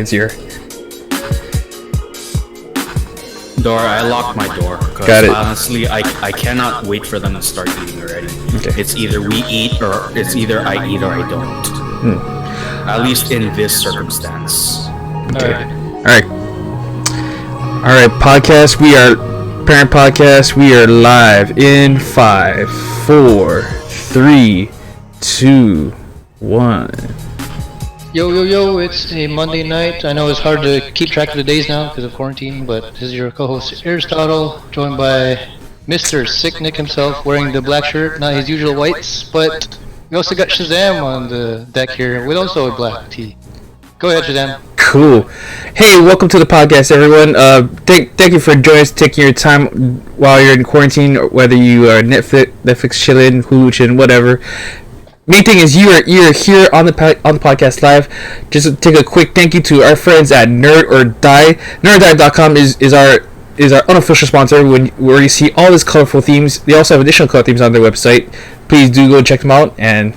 seconds here. Door, I locked my door. Got it. Honestly, I cannot wait for them to start eating already. Okay. It's either we eat or it's either I eat or I don't. At least in this circumstance. Okay. Alright, podcast. We are Parent Podcast. We are live in 5, 4, 3, 2, 1. Yo, it's a Monday night. I know it's hard to keep track of the days now because of quarantine, but this is your co-host Aristotle, joined by Mr. Sick Nick himself, wearing the black shirt, not his usual whites, but we also got Shazam on the deck here with also a black tee. Go ahead, Shazam. Cool. Hey, welcome to the podcast, everyone. Thank you for joining us, taking your time while you're in quarantine, whether you are Netflix chilling, hooching, whatever. Main thing is you're here on the podcast live. Just to take a quick thank you to our friends at Nerd or Die. NerdOrDie.com is our unofficial sponsor. Where you see all these colorful themes. They also have additional color themes on their website. Please do go check them out and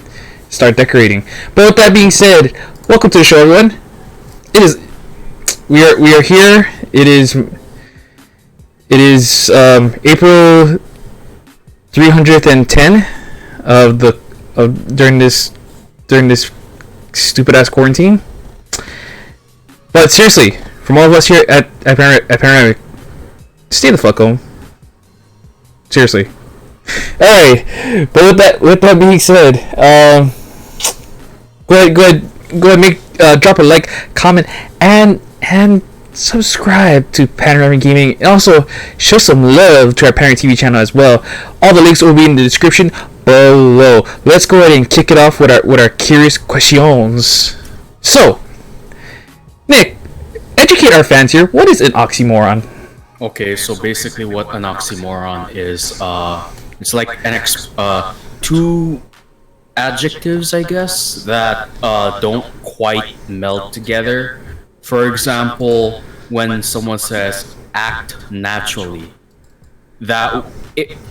start decorating. But with that being said, welcome to the show, everyone. We are here. It is April 310 during this stupid ass quarantine. But seriously, from all of us here at Panoramic, stay the fuck home. Seriously. Alright, but with that being said, go ahead, drop a like, comment, and subscribe to Panoramic Gaming, and also show some love to our Panoramic TV channel as well. All the links will be in the description below. Let's go ahead and kick it off with our curious questions. So, Nick, educate our fans here. What is an oxymoron? Okay, so basically what an oxymoron is, it's like two adjectives, I guess, that don't quite meld together. For example, when someone says act naturally,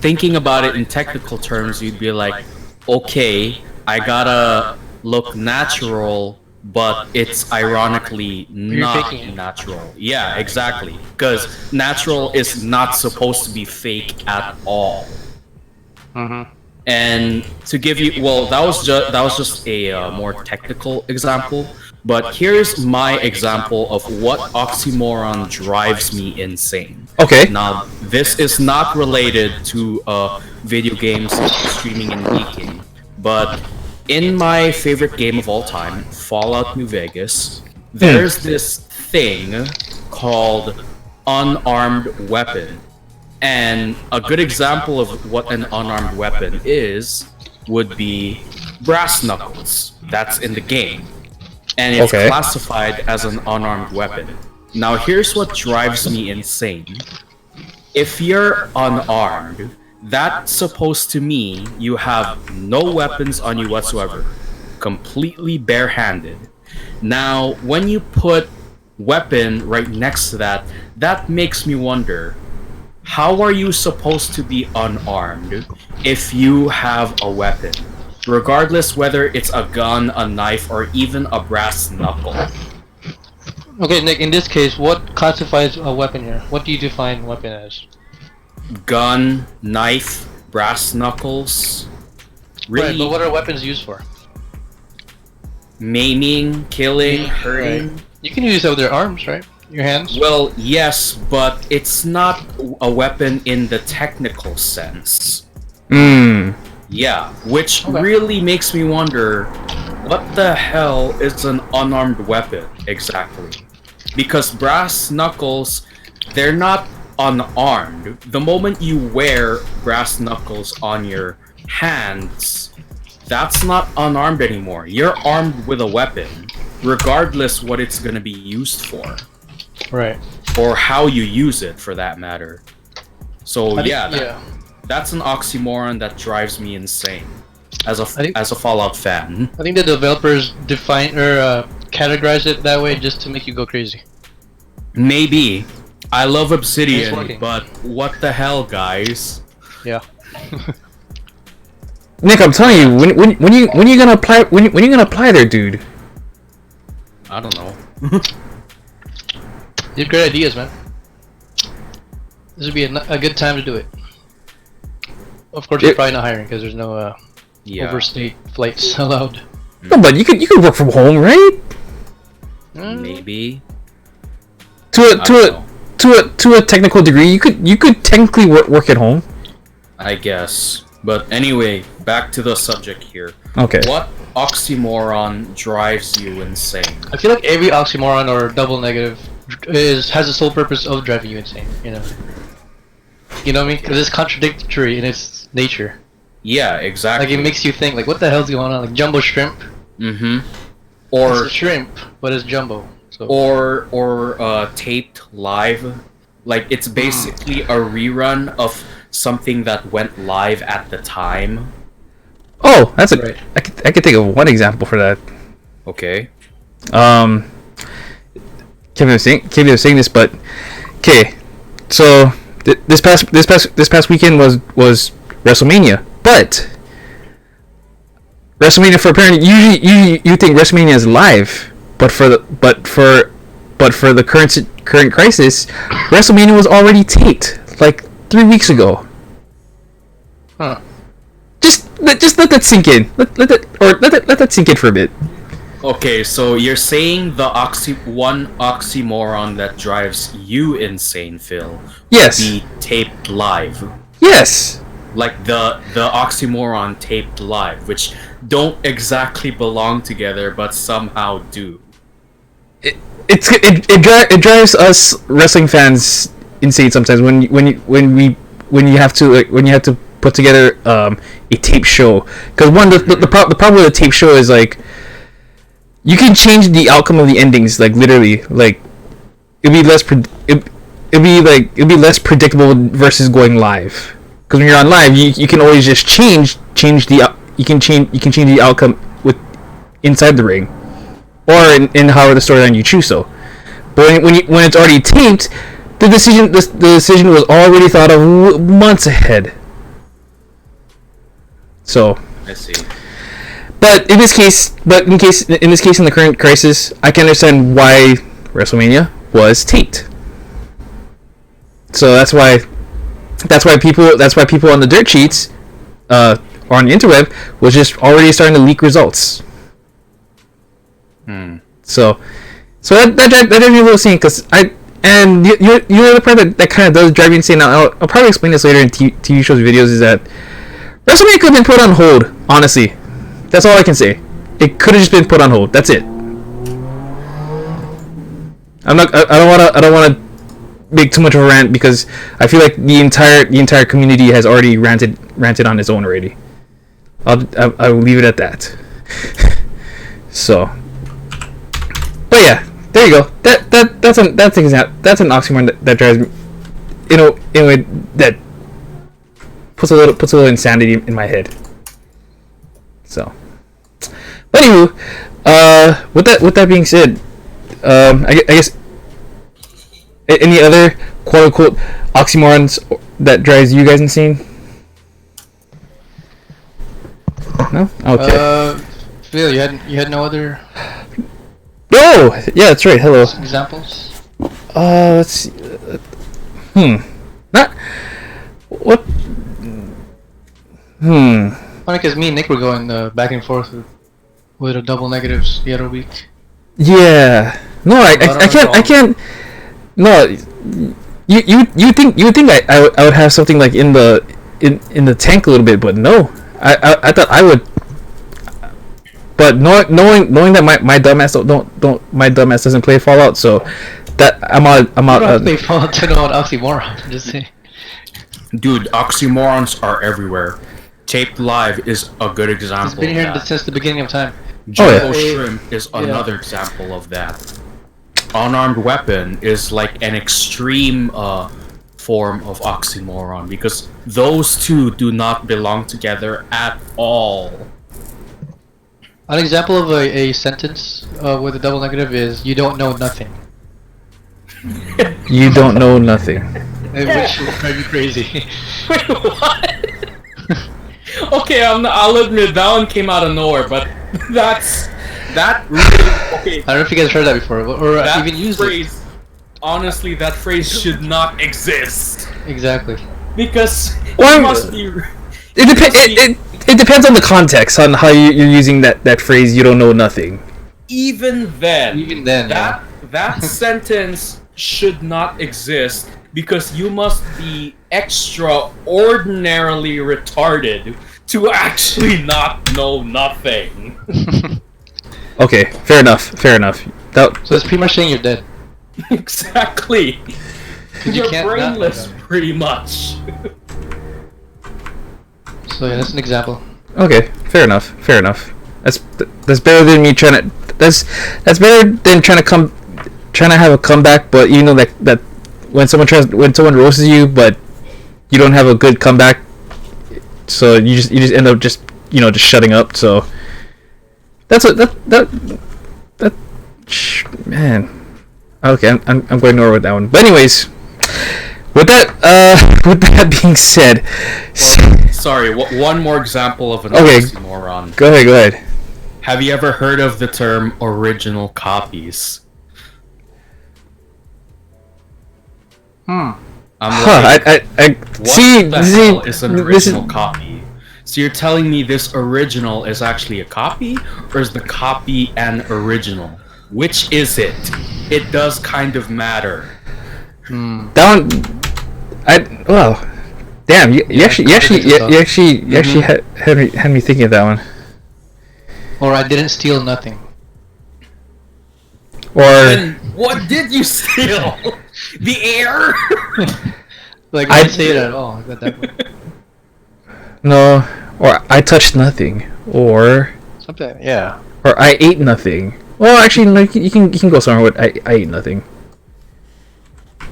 thinking about it in technical terms, you'd be like, okay, I gotta look natural, but it's ironically not natural. Yeah, exactly, because natural is not supposed to be fake at all. And to give you, well, that was just a more technical example. But here's my example of what oxymoron drives me insane. Okay. Now, this is not related to video games, streaming, and leaking. But in my favorite game of all time, Fallout New Vegas, there's this thing called unarmed weapon. And a good example of what an unarmed weapon would be brass knuckles. That's in the game. And it's classified as an unarmed weapon. Now here's what drives me insane. If you're unarmed, that's supposed to mean you have no weapons on you whatsoever. Completely barehanded. Now, when you put weapon right next to that, that makes me wonder, how are you supposed to be unarmed if you have a weapon? Regardless whether it's a gun, a knife, or even a brass knuckle. Okay, Nick, in this case, what classifies a weapon here? What do you define weapon as? Gun, knife, brass knuckles. Really? Right, but what are weapons used for? Maiming, killing, hurting. Right. You can use it with your arms, right? Your hands? Well, yes, but it's not a weapon in the technical sense. Yeah, which really makes me wonder, what the hell is an unarmed weapon exactly? Because brass knuckles, they're not unarmed. The moment you wear brass knuckles on your hands, that's not unarmed anymore. You're armed with a weapon, regardless what it's going to be used for. Right. Or how you use it, for that matter. So that's an oxymoron that drives me insane as a Fallout fan. I think the developers define or categorize it that way just to make you go crazy. Maybe. I love Obsidian, but what the hell, guys? Yeah. Nick, I'm telling you, when you gonna apply there, dude? I don't know. You have great ideas, man. This would be a good time to do it. Of course, you're probably not hiring because there's no overstate flights allowed. No, but you could work from home, right? Maybe. To a technical degree, you could technically work at home. I guess. But anyway, back to the subject here. Okay. What oxymoron drives you insane? I feel like every oxymoron or double negative has the sole purpose of driving you insane. You know what I mean? Because it's contradictory in its nature. Yeah, exactly. Like it makes you think, like, what the hell's going on? Like jumbo shrimp. Mm-hmm. Or it's a shrimp, but it's jumbo. So. Or taped live. Like it's basically a rerun of something that went live at the time. Oh, that's right. I could think of one example for that. Okay. Kevin was saying this, but okay. So this past weekend was WrestleMania, but WrestleMania for apparently usually you think WrestleMania is live, but for the current crisis, WrestleMania was already taped like 3 weeks ago. Huh. Just let that sink in. Let that sink in for a bit. Okay, so you're saying the one oxymoron that drives you insane, Phil, Yes. be taped live. Yes. Like the oxymoron taped live, which don't exactly belong together, but somehow do. It drives us wrestling fans insane sometimes when you have to put together a tape show, because the problem with a tape show is like you can change the outcome of the endings, like literally, like it'd be less predictable versus going live, because when you're on live you can always just change the outcome with inside the ring or in however the storyline you choose. So but when it's already taped, the decision was already thought of months ahead. So I see. But in this case, in the current crisis, I can understand why WrestleMania was taped. So that's why people on the dirt sheets, or on the interweb, was just already starting to leak results. So that drives me a little insane, because you're the part that kind of does drive me insane. Now I'll probably explain this later in TV shows, videos. Is that WrestleMania could have been put on hold, honestly. That's all I can say. It could have just been put on hold. That's it. I don't want to make too much of a rant, because I feel like the entire community has already ranted on its own already. I'll leave it at that. So, but yeah, there you go. That's an oxymoron that drives me, in a way that puts a little insanity in my head. So, but anywho, with that being said, I guess any other quote unquote oxymorons that drives you guys insane? No? Okay. Phil, you had no other Oh, yeah, that's right. Hello. examples? Let's see. Not what? Funny, because me and Nick were going back and forth with the double negatives the other week. Yeah. No, I can't. No, you think I would have something like in the tank a little bit, but no, I thought I would. But knowing that my dumbass doesn't play Fallout, so that I'm out. You don't have to play Fallout to know what oxymoron. Just say. Dude, oxymorons are everywhere. Taped live is a good example. It's been here since the beginning of time. Jumbo shrimp is another example of that. Unarmed weapon is like an extreme form of oxymoron, because those two do not belong together at all. An example of a sentence with a double negative is "you don't know nothing." You don't know nothing. Which will drive you crazy. Wait, what? Okay, I'll admit that one came out of nowhere, but that really okay. I don't know if you guys heard that before, or That even used phrase, honestly, that phrase should not exist. Exactly. Because Well, it must be... It depends on the context on how you're using that phrase. You don't know nothing. Even then, yeah. that sentence should not exist because you must be extraordinarily retarded to actually not know nothing. Okay, fair enough. That, So it's pretty much saying you're dead. Exactly. You You're can't not know brainless, that. pretty much. So yeah, that's an example. okay, fair enough. That's better than me trying to. That's better than trying to have a comeback. But you know that when someone roasts you, but you don't have a good comeback, so you just end up just shutting up. So that's what that man. Okay, I'm going to ignore with that one. But anyways, with that being said, Sorry, one more example of an Okay. oxymoron. go ahead. Have you ever heard of the term original copies? I'm like, I what see. the See, hell is an this is original copy? So you're telling me this original is actually a copy, or is the copy an original? Which is it? It does kind of matter. that one. Well, damn. You actually had me thinking of that one. Or I didn't steal nothing. Or Then what did you steal? The air? Like I- I didn't say it at all. I got that one. no. Or I touched nothing. Or Something. Yeah. I ate nothing. Well, actually, no, you can go somewhere with I ate nothing.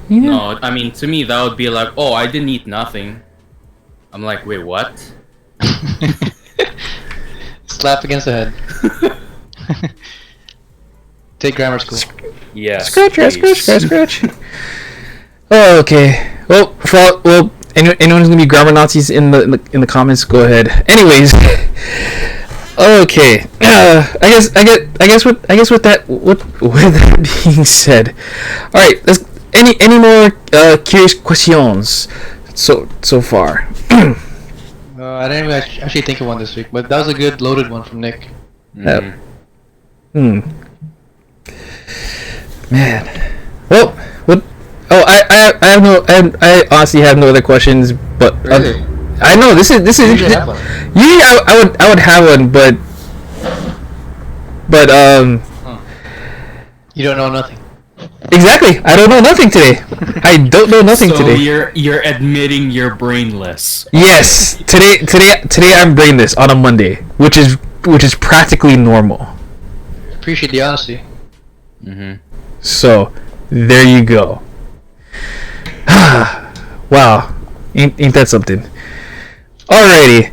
Yeah. No, I mean, to me, that would be like, oh, I didn't eat nothing. I'm like, wait, what? Slap against the head. Take grammar school. Yes. Scratch. Oh, okay. Well, anyone who's gonna be grammar Nazis in the comments, go ahead. Anyways, okay. I guess with that being said, all right. Let's any more curious questions so far. I didn't even actually think of one this week, but that was a good loaded one from Nick. Man. Well, what? Oh, I honestly have no other questions. But Really? I know this is You should have one. usually I would have one, but You don't know nothing. exactly. I don't know nothing today. I don't know nothing So today. you're admitting you're brainless. Yes, today I'm brainless on a Monday, which is practically normal. Appreciate the honesty. So there you go. Wow, ain't that something? Alrighty.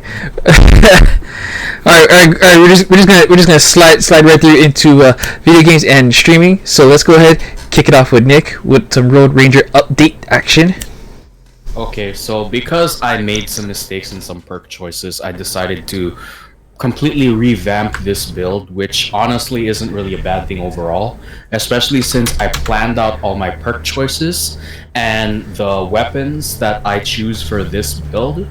Alright. We're just gonna slide right through into video games and streaming. So let's go ahead, kick it off with Nick with some Road Ranger update action. Okay, so because I made some mistakes in some perk choices, I decided to completely revamp this build, which honestly isn't really a bad thing overall, especially since I planned out all my perk choices and the weapons that I choose for this build.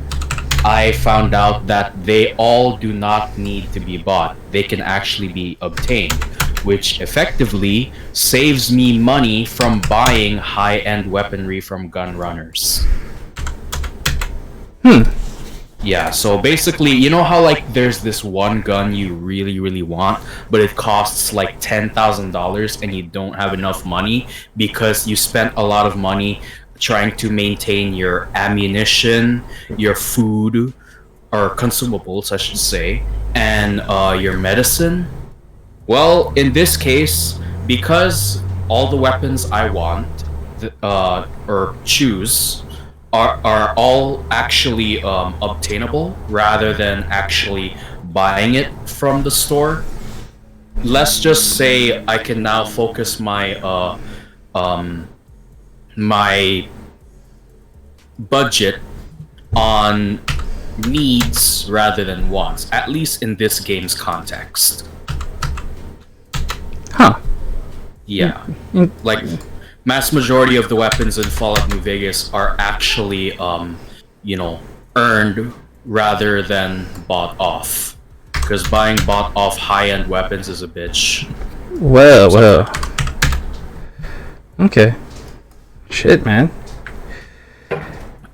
I found out that they all do not need to be bought. They can actually be obtained, which effectively saves me money from buying high-end weaponry from gun runners. Yeah, so basically, you know how like there's this one gun you really want, but it costs like $10,000 and you don't have enough money because you spent a lot of money trying to maintain your ammunition, your food, or consumables, I should say, and your medicine? Well, in this case, because all the weapons I want or choose are all actually obtainable rather than actually buying it from the store. Let's just say I can now focus my my budget on needs rather than wants, at least in this game's context. Huh. Yeah. Like, mass majority of the weapons in Fallout New Vegas are actually, earned rather than bought off. Because buying bought off high-end weapons is a bitch. Well. Okay. Shit, man.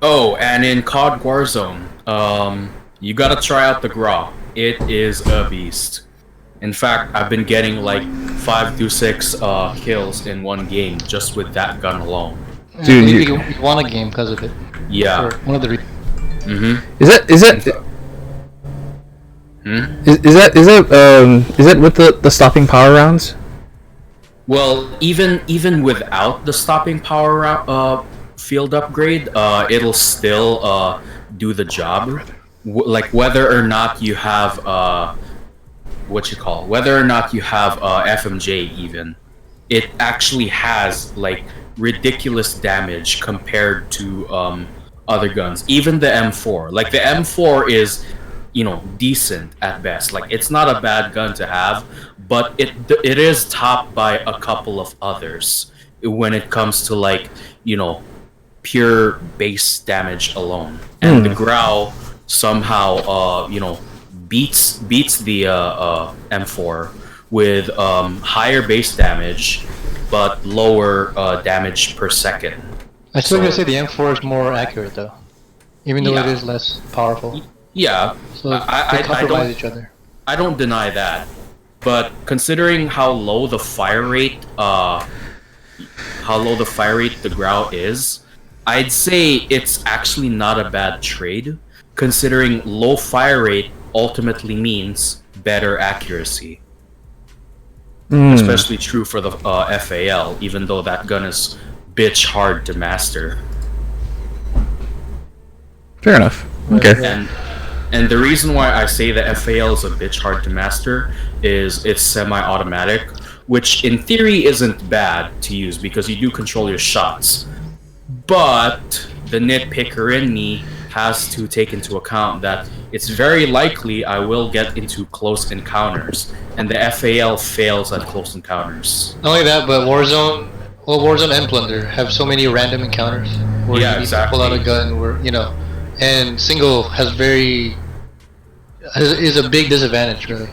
Oh, and in COD Warzone, you gotta try out the Grau. It is a beast. In fact, I've been getting like 5 to 6 kills in one game just with that gun alone. Dude, you won a game because of it. Yeah. For one of the reasons. Is that with the stopping power rounds? Well, even without the stopping power field upgrade, it'll still do the job. Like whether or not you have whether or not you have FMJ, even it actually has like ridiculous damage compared to other guns. Even the M4, like the M4 is, decent at best. Like it's not a bad gun to have, but it is topped by a couple of others when it comes to like, pure base damage alone. And the Grau somehow beats the M4 with higher base damage but lower damage per second. I still gotta say the M4 is more accurate though, even though it is less powerful. Yeah, So they compromise each other. I don't deny that, but considering how low the fire rate the Grau is, I'd say it's actually not a bad trade, considering low fire rate ultimately means better accuracy. Especially true for the FAL, even though that gun is bitch hard to master. Fair enough. Okay. And the reason why I say that FAL is a bitch hard to master is it's semi-automatic, which in theory isn't bad to use because you do control your shots. But the nitpicker in me has to take into account that it's very likely I will get into close encounters, and the FAL fails at close encounters. Not only that, but Warzone and Plunder have so many random encounters where you need to pull out a gun, where and single is a big disadvantage really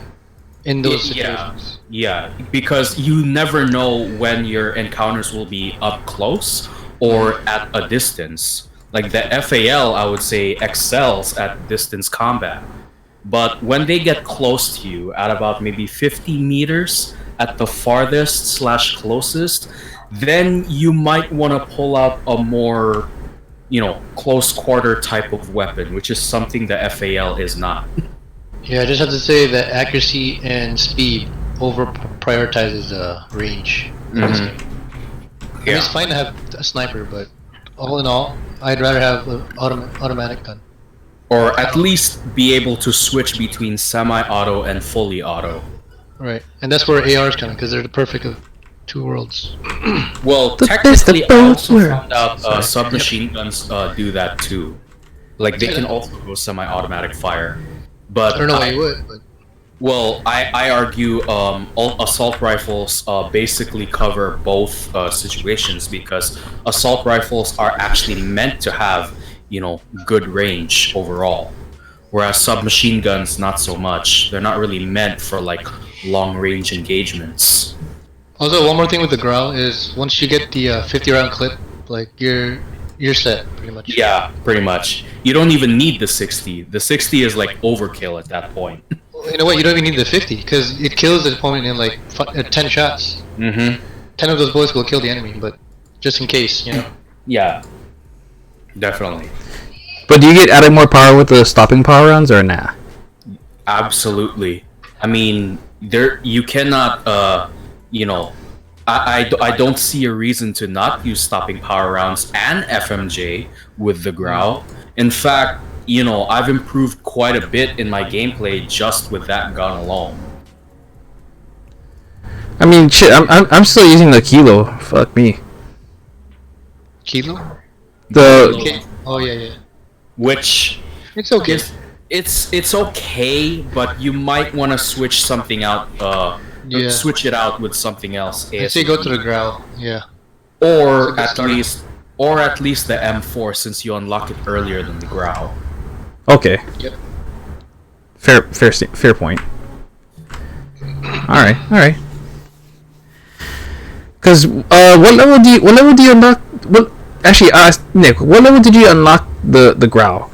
in those situations. Yeah, because you never know when your encounters will be up close or at a distance. Like the FAL, I would say, excels at distance combat. But when they get close to you at about maybe 50 meters at the farthest / closest, then you might want to pull out a more, close quarter type of weapon, which is something the FAL is not. Yeah, I just have to say that accuracy and speed over prioritizes range. I mean, it's fine to have a sniper, but all in all, I'd rather have an automatic gun. Or at least be able to switch between semi-auto and fully auto. Right, and that's where ARs come in, because they're the perfect of two worlds. Well, technically, I also found out submachine guns do that too. Like, they can also go semi-automatic fire. But I don't know why you would, but... Well, I argue assault rifles basically cover both situations, because assault rifles are actually meant to have, good range overall. Whereas submachine guns, not so much. They're not really meant for, like, long-range engagements. Also, one more thing with the Grau is once you get the 50-round clip, like, you're set, pretty much. Yeah, pretty much. You don't even need the 60. The 60 is, like, overkill at that point. You know what? You don't even need the 50 because it kills the opponent in like 10 shots. 10 of those bullets will kill the enemy, but just in case, Yeah, definitely. But do you get added more power with the stopping power rounds or nah? Absolutely. I mean, you cannot. I don't see a reason to not use stopping power rounds and FMJ with the Grau. In fact, I've improved quite a bit in my gameplay just with that gun alone. I mean, shit, I'm still using the Kilo. Fuck me. Kilo? Oh yeah. Which it's okay. It's okay, but you might want to switch something out. Switch it out with something else. I say go to the Grau. Yeah. or at least the M4 since you unlock it earlier than the Grau. Okay. Yep. Fair point. All right. Because what level do you unlock? What actually, Nick, what level did you unlock the Grau?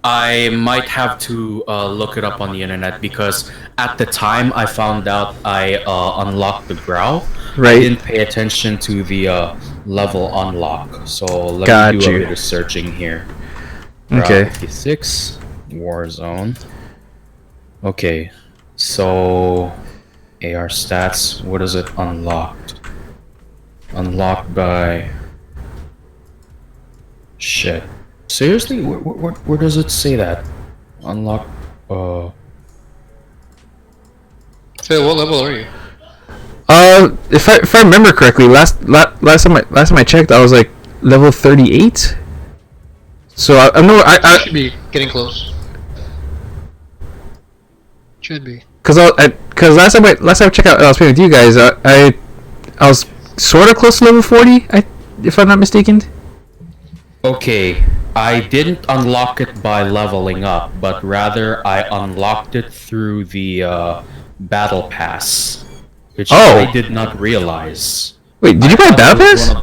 I might have to look it up on the internet because at the time I found out I unlocked the Grau. Right. I didn't pay attention to the level unlock. So let me do a bit of searching here. Okay. 56 Warzone. Okay, so AR stats. What is it unlocked? Unlocked by. Shit. Seriously? Where does it say that? Unlocked. So what level are you? If I remember correctly, last time I checked, I was like level 38. So I should be getting close. Should be. Cause last time I checked out, I was playing with you guys. I was sort of close to level 40. If I'm not mistaken. Okay, I didn't unlock it by leveling up, but rather I unlocked it through the battle pass, which I did not realize. Wait, did you buy battle pass?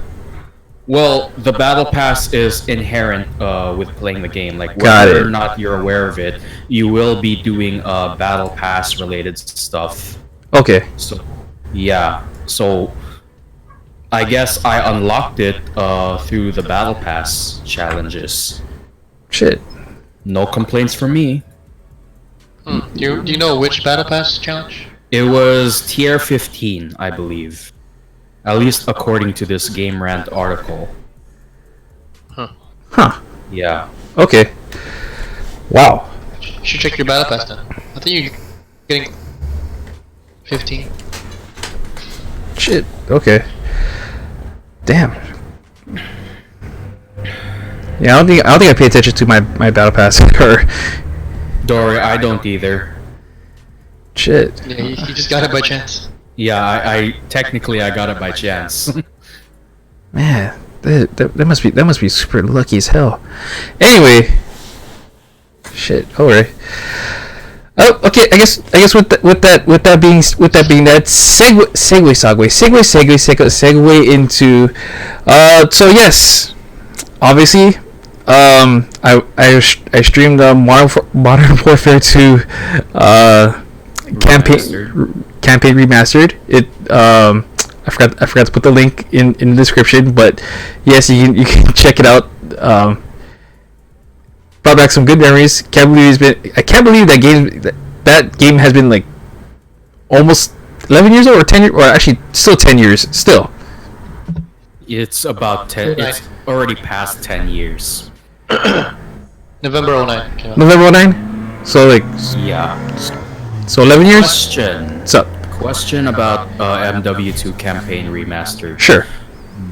Well, the battle pass is inherent with playing the game. Like whether or not you're aware of it, you will be doing battle pass related stuff. Okay. So, yeah. So, I guess I unlocked it through the battle pass challenges. Shit. No complaints from me. Do you know which battle pass challenge? It was tier 15, I believe. At least according to this Game Rant article. Huh. Yeah. Okay. Wow. You should check your battle pass then. I think you're getting 15. Shit. Okay. Damn. Yeah, I don't think I pay attention to my battle pass or. Dory, I don't either. Shit. Yeah, you just got it by chance. Yeah, I technically I got it by chance. Man, that must be super lucky as hell. Anyway. Shit. All right. Oh, okay. I guess with that being segue into so yes, obviously I streamed Modern Warfare 2 campaign remastered. It I forgot to put the link in the description, but yes, you can check it out. Brought back some good memories. I can't believe that game has been like almost 11 years old, or 10 years, or actually still 10 years still. It's about 10. It's already past 10 years. November 09. November 09. So like yeah. So 11 years. Question. What's up? Question about MW2 Campaign Remastered. Sure.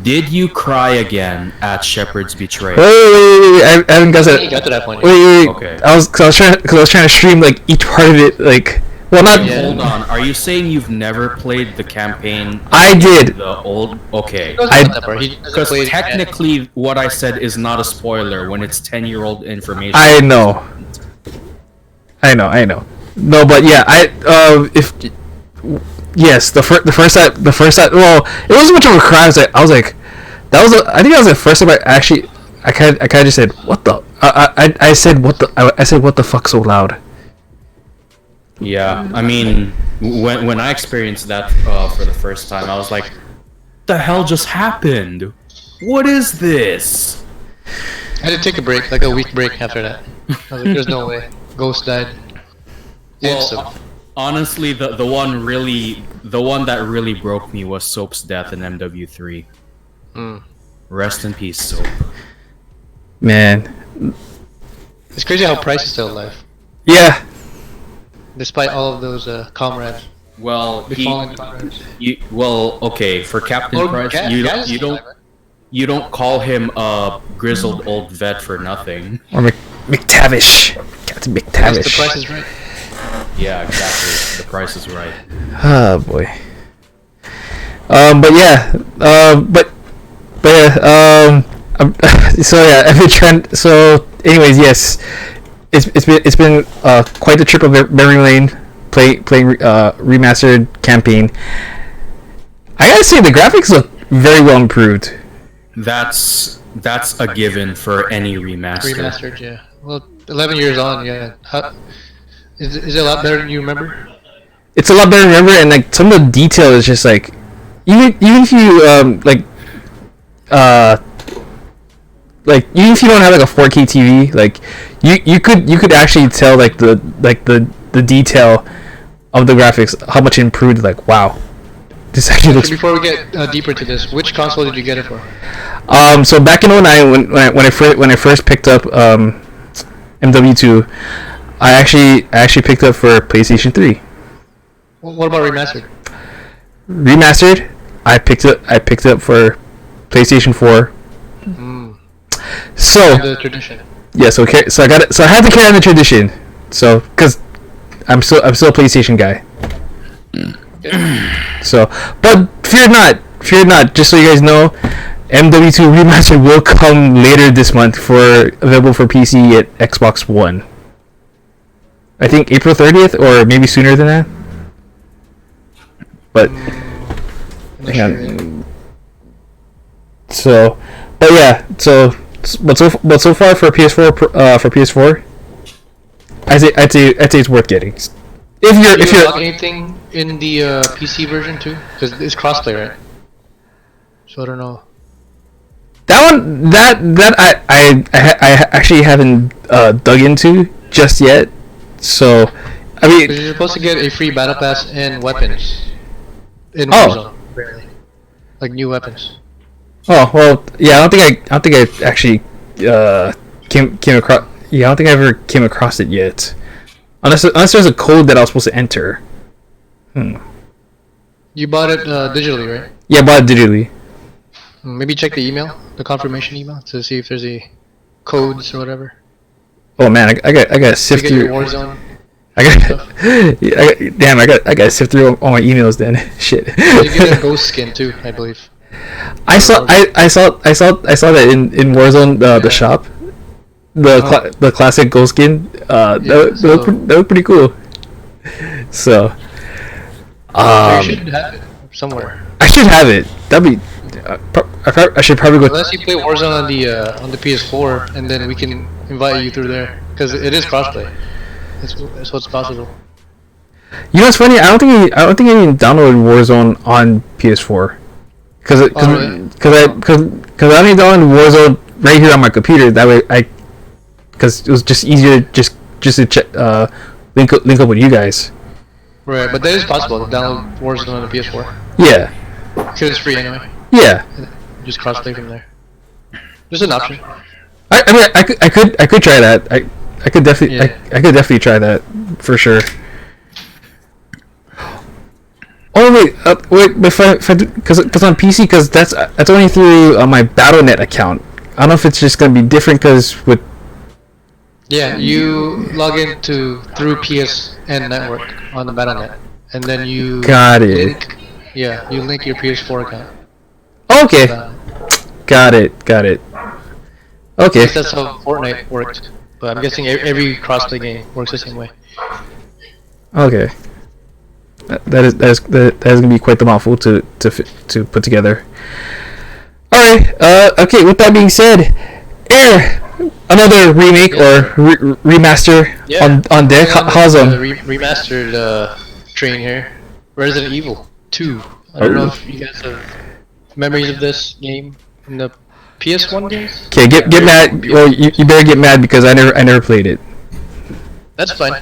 Did you cry again at Shepard's Betrayal? Wait, I haven't got that. You got to that point. Wait. Okay. I was trying to stream like each part of it, like. Well, not. Yeah. Hold on. Are you saying you've never played the campaign? I did. The old. Okay. Because technically, what I said is not a spoiler when it's 10-year-old information. I know. No, but yeah, yes, the first time. Well, it wasn't much of a cry. I was like, I think that was the first time I kind of just said, what the. I said what the fuck so loud. Yeah, I mean, when I experienced that for the first time, I was like, the hell just happened? What is this? I had to take a break, like a week break after that. I was like, there's no way. Ghost died. Well, honestly, the one that really broke me was Soap's death in MW3. Rest in peace, Soap. Man. It's crazy how Price is still alive. Yeah. Despite all of those comrades. Well, comrades. Okay, for Captain Price, you don't call him a grizzled old vet for nothing. Or McTavish. Captain McTavish. The Price is right. Yeah, exactly. The Price is right. Oh boy. But yeah, but yeah, so yeah, I've been trying. So, anyways, yes, it's been quite the trip of memory lane, playing remastered campaign. I gotta say the graphics look very well improved. That's a given for any remaster. Remastered, yeah. Well, 11 years on, yeah. Is it a lot better than you remember? It's a lot better to remember, and like some of the detail is just like even if you even if you don't have like a 4K TV, like you could actually tell like the detail of the graphics, how much it improved. Like, wow, this actually looks. Before we get deeper to this, which console did you get it for? So back in 09, when I first picked up MW2, I actually picked up for PlayStation 3. What about remastered? Remastered, I picked up for PlayStation 4. So The tradition. yeah, so I got it. So I had to carry on the tradition. So because I'm still a PlayStation guy. So, but fear not. Just so you guys know, MW2 Remastered will come later this month available for PC at Xbox One. I think April 30th or maybe sooner than that. But hang on. So, but yeah, so so far for PS4, I'd say it's worth getting. If you're log anything in the PC version too, because it's crossplay, right? So I don't know. that one that I actually haven't dug into just yet. So I mean, 'Cause you're supposed to get a free battle pass and weapons in Oh. Warzone, apparently. Like new weapons. oh well, yeah. I don't think I actually came across. Yeah, I don't think I ever came across it yet. Unless there's a code that I was supposed to enter. You bought it digitally, right? Yeah, I bought it digitally. Maybe check the email, the confirmation email, to see if there's a codes or whatever. Oh man, I got to To sift get your through. Warzone. Damn, I got to sift through all my emails then. Shit. You get a ghost skin too, I believe. I saw that in Warzone the shop. The classic gold skin. That looked pretty cool. So, You should have it somewhere. I should have it. That'd be. I should probably go. Unless you play Warzone on the PS4, and then we can invite you through there, because it is crossplay. That's what's possible. You know, it's funny. I don't think I even downloaded Warzone on PS4, because I only downloaded Warzone right here on my computer. That way, because it was just easier just to check, link up with you guys. Right, but that is possible to download Warzone on the PS4. Yeah. Because it's free anyway. Yeah. Just crossplay from there. There's an option. I mean, I could try that. I could definitely I could definitely try that for sure. Oh wait, because on PC, because that's only through my Battle.net account. I don't know if it's just gonna be different because with. Yeah, you log in through PSN network on the Battle.net, and then you Got it. you link your PS4 account. Okay. Got it. Okay. That's how Fortnite works, but I'm guessing every crossplay game works the same way. Okay. That is gonna be quite the mouthful to put together. All right. Okay. With that being said, another remake or remaster on deck. How's the remastered train here? Resident Evil 2. I don't know if you guys have memories of this game from the PS1 days. Okay, get mad. Well, you better get mad because I never played it. That's fine.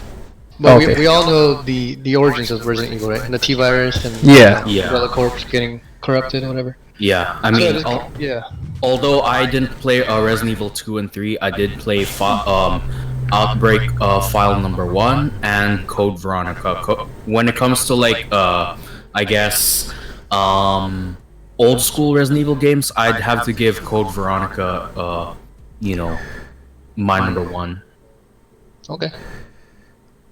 But Okay. we all know the origins of Resident Evil, right? And the T-virus and Yeah. Yeah. Corpse getting corrupted and whatever. Yeah, I mean, Yeah. although I didn't play Resident Evil 2 and 3, I did play Outbreak File Number 1 and Code Veronica. When it comes to like, I guess, old school Resident Evil games, I'd have to give Code Veronica, my number one. Okay.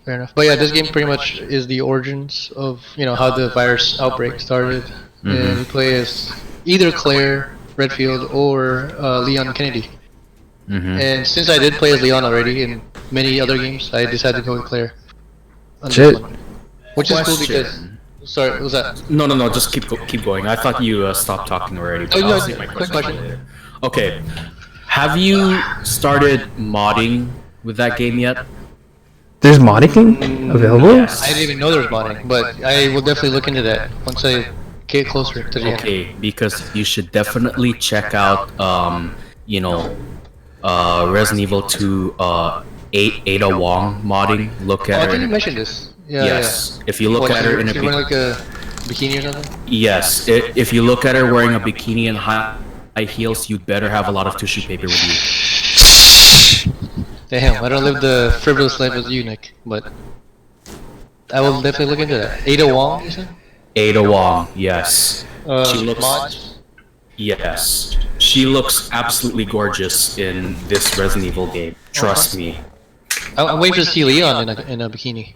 Fair enough. But yeah, this game pretty much is the origins of how the virus outbreak started, and you play as either Claire Redfield or Leon Kennedy. And since I did play as Leon already in many other games, I decided to go with Claire. Shit. Which is cool because. Sorry, what was that? No, just keep going. I thought you stopped talking already. But I'll save my quick question. later. Okay, have you started modding with that game yet? There's modding available? Yes. I didn't even know there was modding, but I will definitely look into that once I get closer to the end. Okay, because you should definitely check out, Resident Evil 2, Ada Wong modding. Look I at think you her. mentioned this. Yeah, Yes, if you look at her in a she's wearing like a bikini or something. yes, if you look at her wearing a bikini and high heels, you'd better have a lot of tissue paper with you. Damn, I don't live the frivolous life as you, Nick, but I will definitely look into that. Ada Wong, you said? Ada Wong, yes. She looks. mods? Yes, she looks absolutely gorgeous in this Resident Evil game. Trust me. I'm waiting to see Leon in a bikini.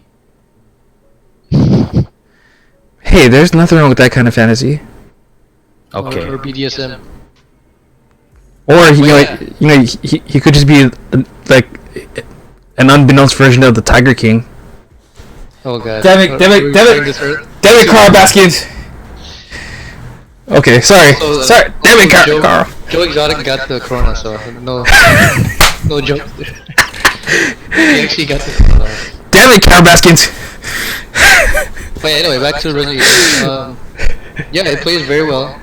Hey, there's nothing wrong with that kind of fantasy. Okay. Or BDSM. Or he could just be like an unbeknownst version of the Tiger King. Oh god. Damn it, Carl Baskins. Okay, sorry. Sorry. Damn it, Carl. Joe Exotic got the corona, so no joke. He actually got the corona. Damn it, Carl Baskins. But anyway, back to Resident Evil. Yeah, it plays very well.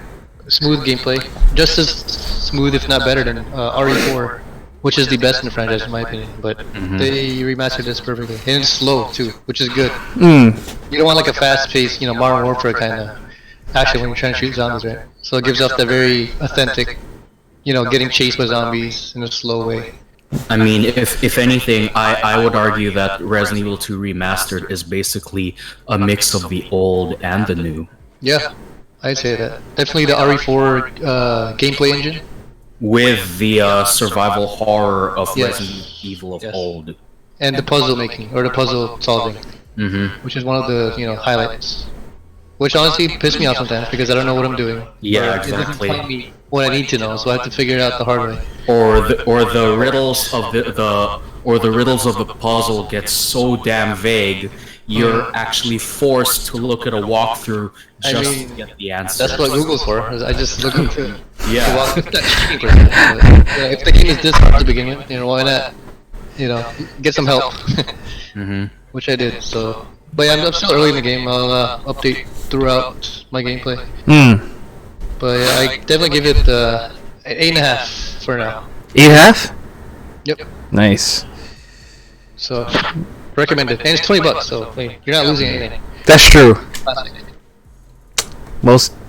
Smooth gameplay, just as smooth, if not better, than RE4, which is the best in the franchise in my opinion. But they remastered this perfectly, and it's slow too, which is good. You don't want like a fast-paced, Modern Warfare kind of action when you're trying to shoot zombies, right? So it gives off that very authentic, getting chased by zombies in a slow way. I mean, if anything, I would argue that Resident Evil 2 Remastered is basically a mix of the old and the new. Yeah, I'd say that. Definitely the RE4 gameplay engine. With the survival horror of Yes. Resident Evil of old. And the puzzle making, or the puzzle solving, which is one of the highlights. Which honestly pisses me off sometimes because I don't know what I'm doing. Yeah, Or it doesn't exactly. tell me what I need to know, so I have to figure it out the hard way. Or the riddles of the riddles of the puzzle get so damn vague, you're actually forced to look at a walkthrough just to get the answer. That's what Google's for. Is I just look into Yeah. walk that cheating person. But, if the game is this hard to begin with, why not? Get some help. Which I did. So, but yeah, I'm still early in the game. I'll update throughout my gameplay. But yeah, I definitely give it 8.5 for now. 8.5? Yep. Nice. So, recommended. And it's $20, so hey, you're not losing anything. That's true. Classic.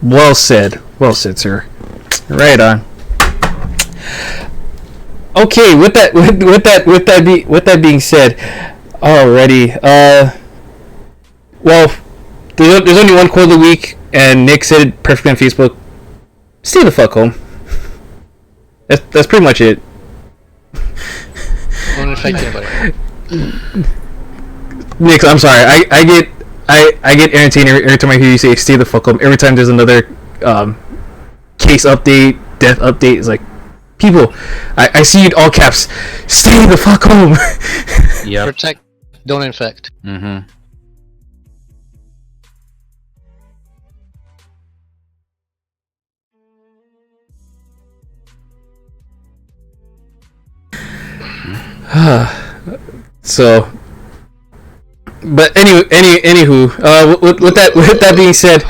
Well said. Well said, sir. Right on. Okay, with that being said, alrighty. Well, there's only one quote of the week, and Nick said it perfectly on Facebook. Stay the fuck home. That's pretty much it. Won't affect anybody. Nick, I'm sorry. I get entertained every time I hear you say "stay the fuck home." Every time there's another case update, death update, it's like, people, I see you in all caps. Stay the fuck home. Yeah. Protect, don't infect. So, but anywho, with that being said,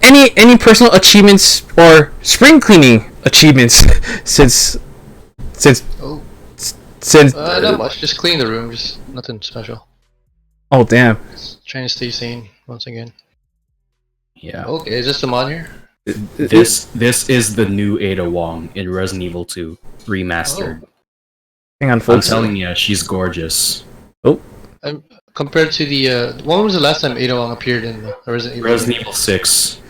any personal achievements or spring cleaning achievements since Not much. Just clean the room. Just nothing special. oh damn, Just trying to stay sane once again. Yeah. Okay, is this the mod here? This is the new Ada Wong in Resident Evil 2 Remastered. hang on I'm folks. telling you, she's gorgeous. Compared to the when was the last time Ada Wong appeared in Resident Evil? Resident Evil 6.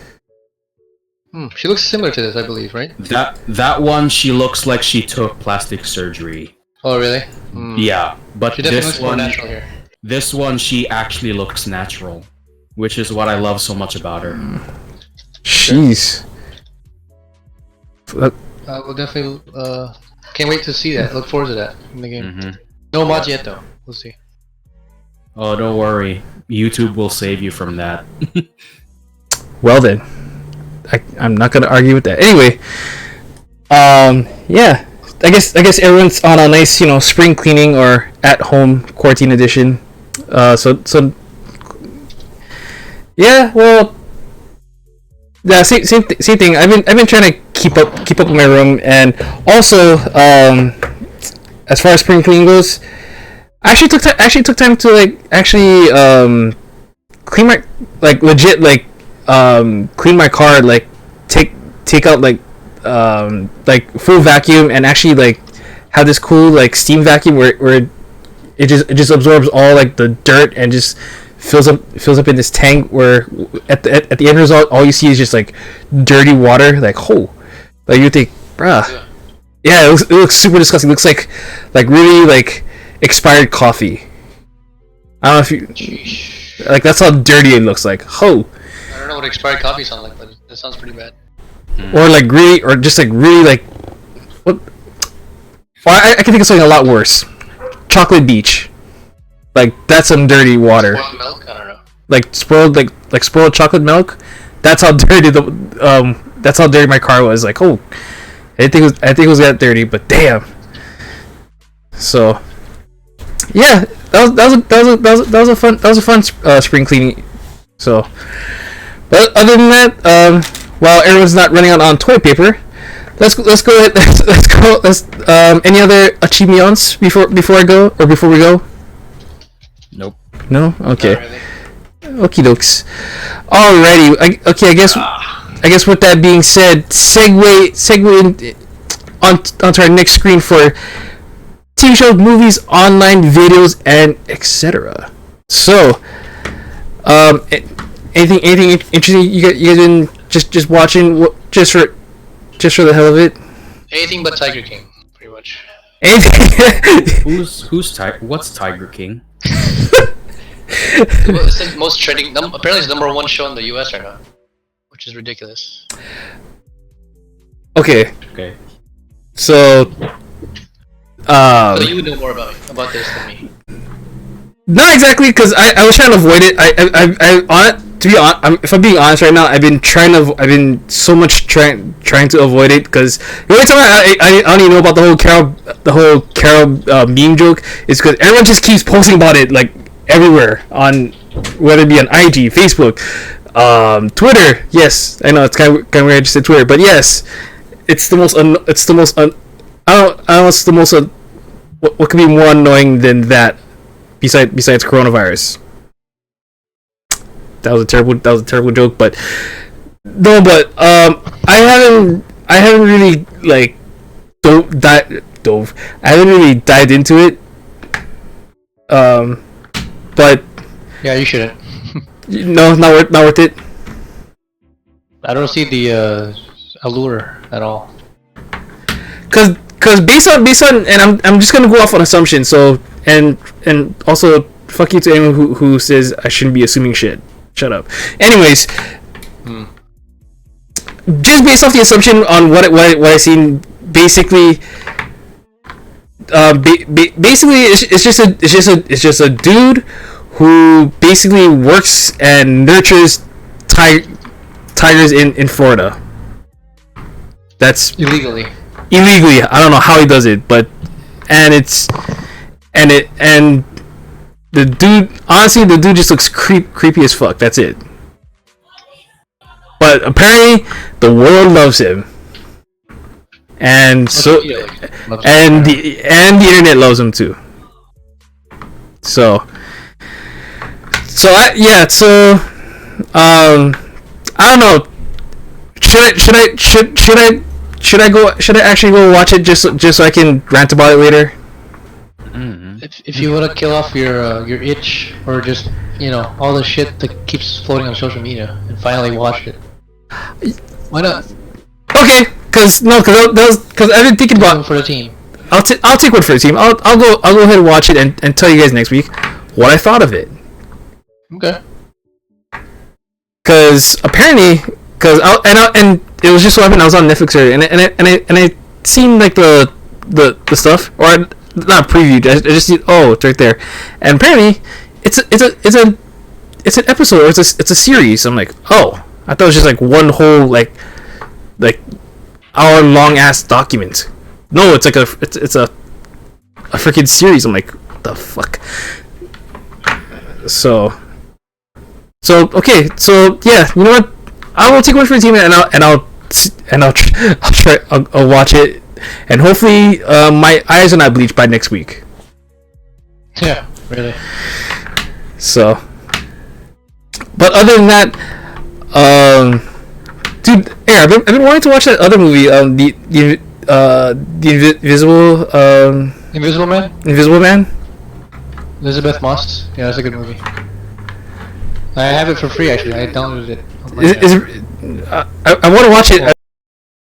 She looks similar to this, I believe, right? That one, she looks like she took plastic surgery. Oh, really? Yeah, but She definitely this looks more one, natural here. This one, she actually looks natural, which is what I love so much about her. Jeez. We'll definitely can't wait to see that. Look forward to that in the game. No mods yet though. We'll see. Oh, don't worry. YouTube will save you from that. Well then, I'm not gonna argue with that. Anyway, yeah. I guess everyone's on a nice, spring cleaning or at home quarantine edition. So yeah, well, yeah, same thing. I've been trying to keep up with my room, and also as far as spring cleaning goes, I actually took time to clean my legit clean my car, take out full vacuum, and actually have this cool steam vacuum where it just absorbs all the dirt and just fills up in this tank, where at the end result all you see is just dirty water. You think, bruh, yeah, it looks super disgusting. It looks like really expired coffee. I don't know if you that's how dirty it looks like. I don't know what expired coffee sounds like, but it sounds pretty bad. Or really, or just really what? Well, I can think of something a lot worse. Chocolate Beach. That's some dirty water. Spoiled milk? I don't know. Spoiled chocolate milk. That's how dirty that's how dirty my car was. I think it was that dirty, but damn. So, yeah, that was a fun spring cleaning. So, but other than that, while everyone's not running out on toilet paper, let's go ahead. Let's any other achievements before I go, or before we go? Nope. No? Okay. Not really. Okie dokes. Alrighty. I guess with that being said, segue onto our next screen for TV shows, movies, online videos, and etc. So, anything interesting you guys been just watching just for the hell of it? Anything but Tiger King, pretty much. Anything? What's Tiger King? It's the most trending. Apparently, it's the #1 show in the U.S. right now, which is ridiculous. Okay. So So, you would know more about this than me. not exactly, because I was trying to avoid it. To be honest, if I'm being honest right now, I've been trying to avoid it, because the only time I don't even know about the whole Carol meme joke is because everyone just keeps posting about it everywhere, on whether it be on IG, Facebook, Twitter. Yes, I know it's kind of weird to say Twitter, but yes, it's the most what could be more annoying than that, besides coronavirus. That was a terrible joke, but no, but I haven't really I haven't really dived into it. But Yeah, you shouldn't. no, not worth it. I don't see the allure at all. Cause based on, and I'm just gonna go off on assumption. So and also fuck you to anyone who says I shouldn't be assuming shit. Shut up. Anyways, just based off the assumption on what I seen, basically, basically it's just a dude who basically works and nurtures tigers in Florida. That's Illegally. I don't know how he does it, but and the dude, honestly, the dude just looks creepy as fuck. That's it. But apparently the world loves him, and so and the internet loves him too. So I don't know. Should I actually go watch it just so I can rant about it later? If you want to kill off your itch, or just all the shit that keeps floating on social media, and finally watch it, why not? Okay, because I've been thinking about for the team. I'll take one for the team. I'll go ahead and watch it and tell you guys next week. what I thought of it. Okay. Because apparently, and it was just so happened I was on Netflix earlier, and I seen like the stuff, or not preview. I just see, oh, it's right there, and apparently it's an episode, or it's a series. I'm like, oh, I thought it was just like one whole like hour long ass document. No, it's like it's a freaking series. I'm like, what the fuck? So okay, so yeah, you know what? I will take one for the team, and I'll watch it, and hopefully my eyes are not bleached by next week. Yeah, really. So, but other than that, dude, yeah, I've been wanting to watch that other movie, the Invisible Man. Invisible Man. Elizabeth Moss. Yeah, that's a good movie. I have it for free actually. I downloaded it. I want to watch it.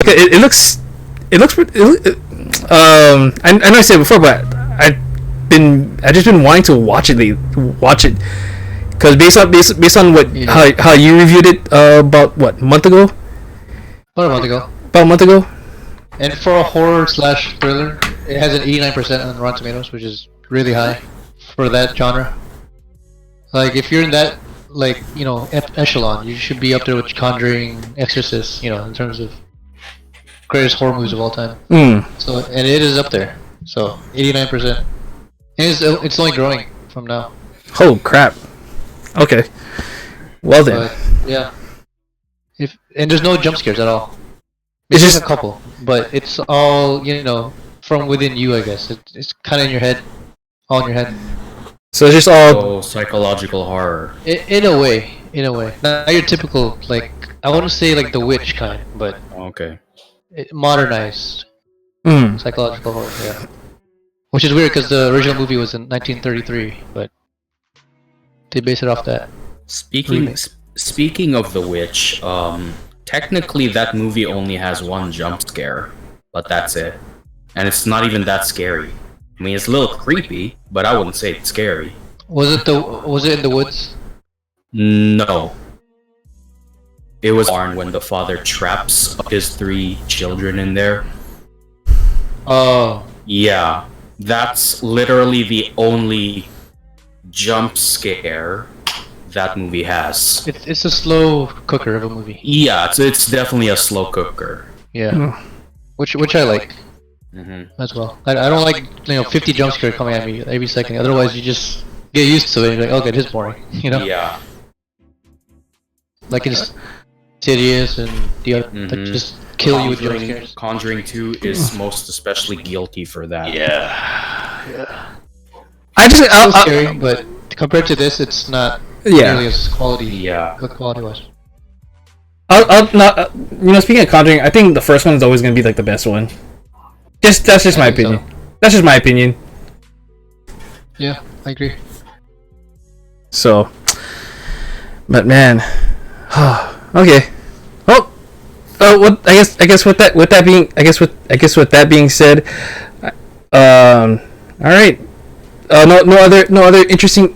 It looks. I know I said it before, but I just been wanting to watch it. Because based on what how you reviewed it about what, a month ago? About a month ago. About a month ago. And for a horror / thriller, it has an 89% on Rotten Tomatoes, which is really high for that genre. Like if you're in that, like, you know, echelon, you should be up there with Conjuring, Exorcist, you know, in terms of greatest horror movies of all time. So, and it is up there. So 89%. And it's only growing from now. Oh crap. Okay. Well then. Yeah. And there's no jump scares at all. It's There's just a couple, but it's all, you know, from within you, I guess. It's kind of in your head, all in your head. So it's just all psychological horror. In a way. Not your typical, like, I want to say like The Witch kind, but Okay. modernized psychological horror. Yeah. Which is weird because the original movie was in 1933, but they base it off that. Speaking of The Witch, technically that movie only has one jump scare, but that's it, and it's not even that scary. I mean, it's a little creepy, but I wouldn't say it's scary. Was it in the woods? No. It was barn when the father traps his 3 children in there. Oh. Yeah, that's literally the only jump scare that movie has. It's a slow cooker of a movie. Yeah, it's definitely a slow cooker. Yeah. Which I like. As well. I don't like, you know, 50 jump scares coming at me every second. Otherwise, you just get used to it. And you're like, okay, this is boring. You know? Yeah. Like it's Insidious and the other that just kill you with jump scares. Conjuring 2 is most especially guilty for that. Yeah. I just It's scary, but compared to this, it's not nearly as quality. Yeah. Good quality wise. you know, speaking of Conjuring, I think the first one is always gonna be like the best one. That's just my opinion. So. That's just my opinion. Yeah, I agree. So, but man, okay. Oh, what I guess with that being said, all right. No other interesting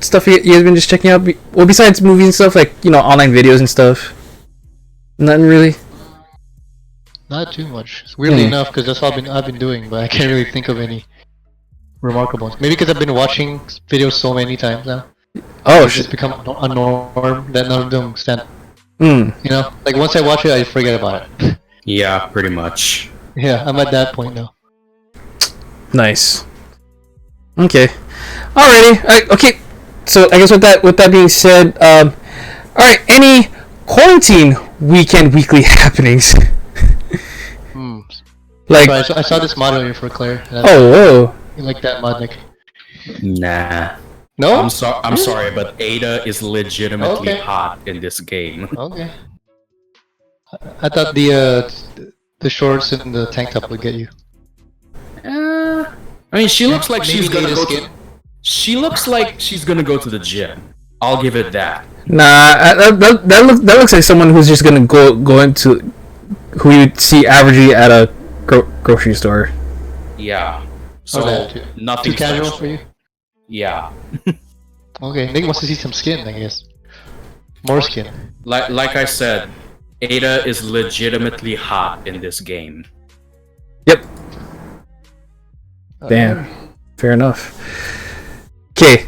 stuff you guys been just checking out. Well, besides movies and stuff, like, you know, online videos and stuff. Nothing really. Not too much. Weirdly enough, because that's all I've been doing, but I can't really think of any remarkable ones. Maybe because I've been watching videos so many times now. Oh, it's just become a norm that none of them stand. You know, like once I watch it, I forget about it. Yeah, pretty much. Yeah, I'm at that point now. Nice. Okay. Alrighty. Okay. So I guess with that being said, all right. Any quarantine weekly happenings? Like, so I saw this mod here for Claire. Whoa. You like that mod, Nick? Nah. No? I'm sorry, but Ada is legitimately hot in this game. Okay. I thought the shorts and the tank top would get you. I mean, she looks like she's Maybe gonna go skin. to. She looks like she's gonna go to the gym. I'll give it that. Nah, that looks like someone who's just gonna go into who you'd see averagely at a grocery store. Yeah. So Too nothing casual special. for you? Yeah. Okay, Nick wants to see some skin, I guess. More skin. Like I said, Ada is legitimately hot in this game. Yep. Damn. Fair enough. Okay.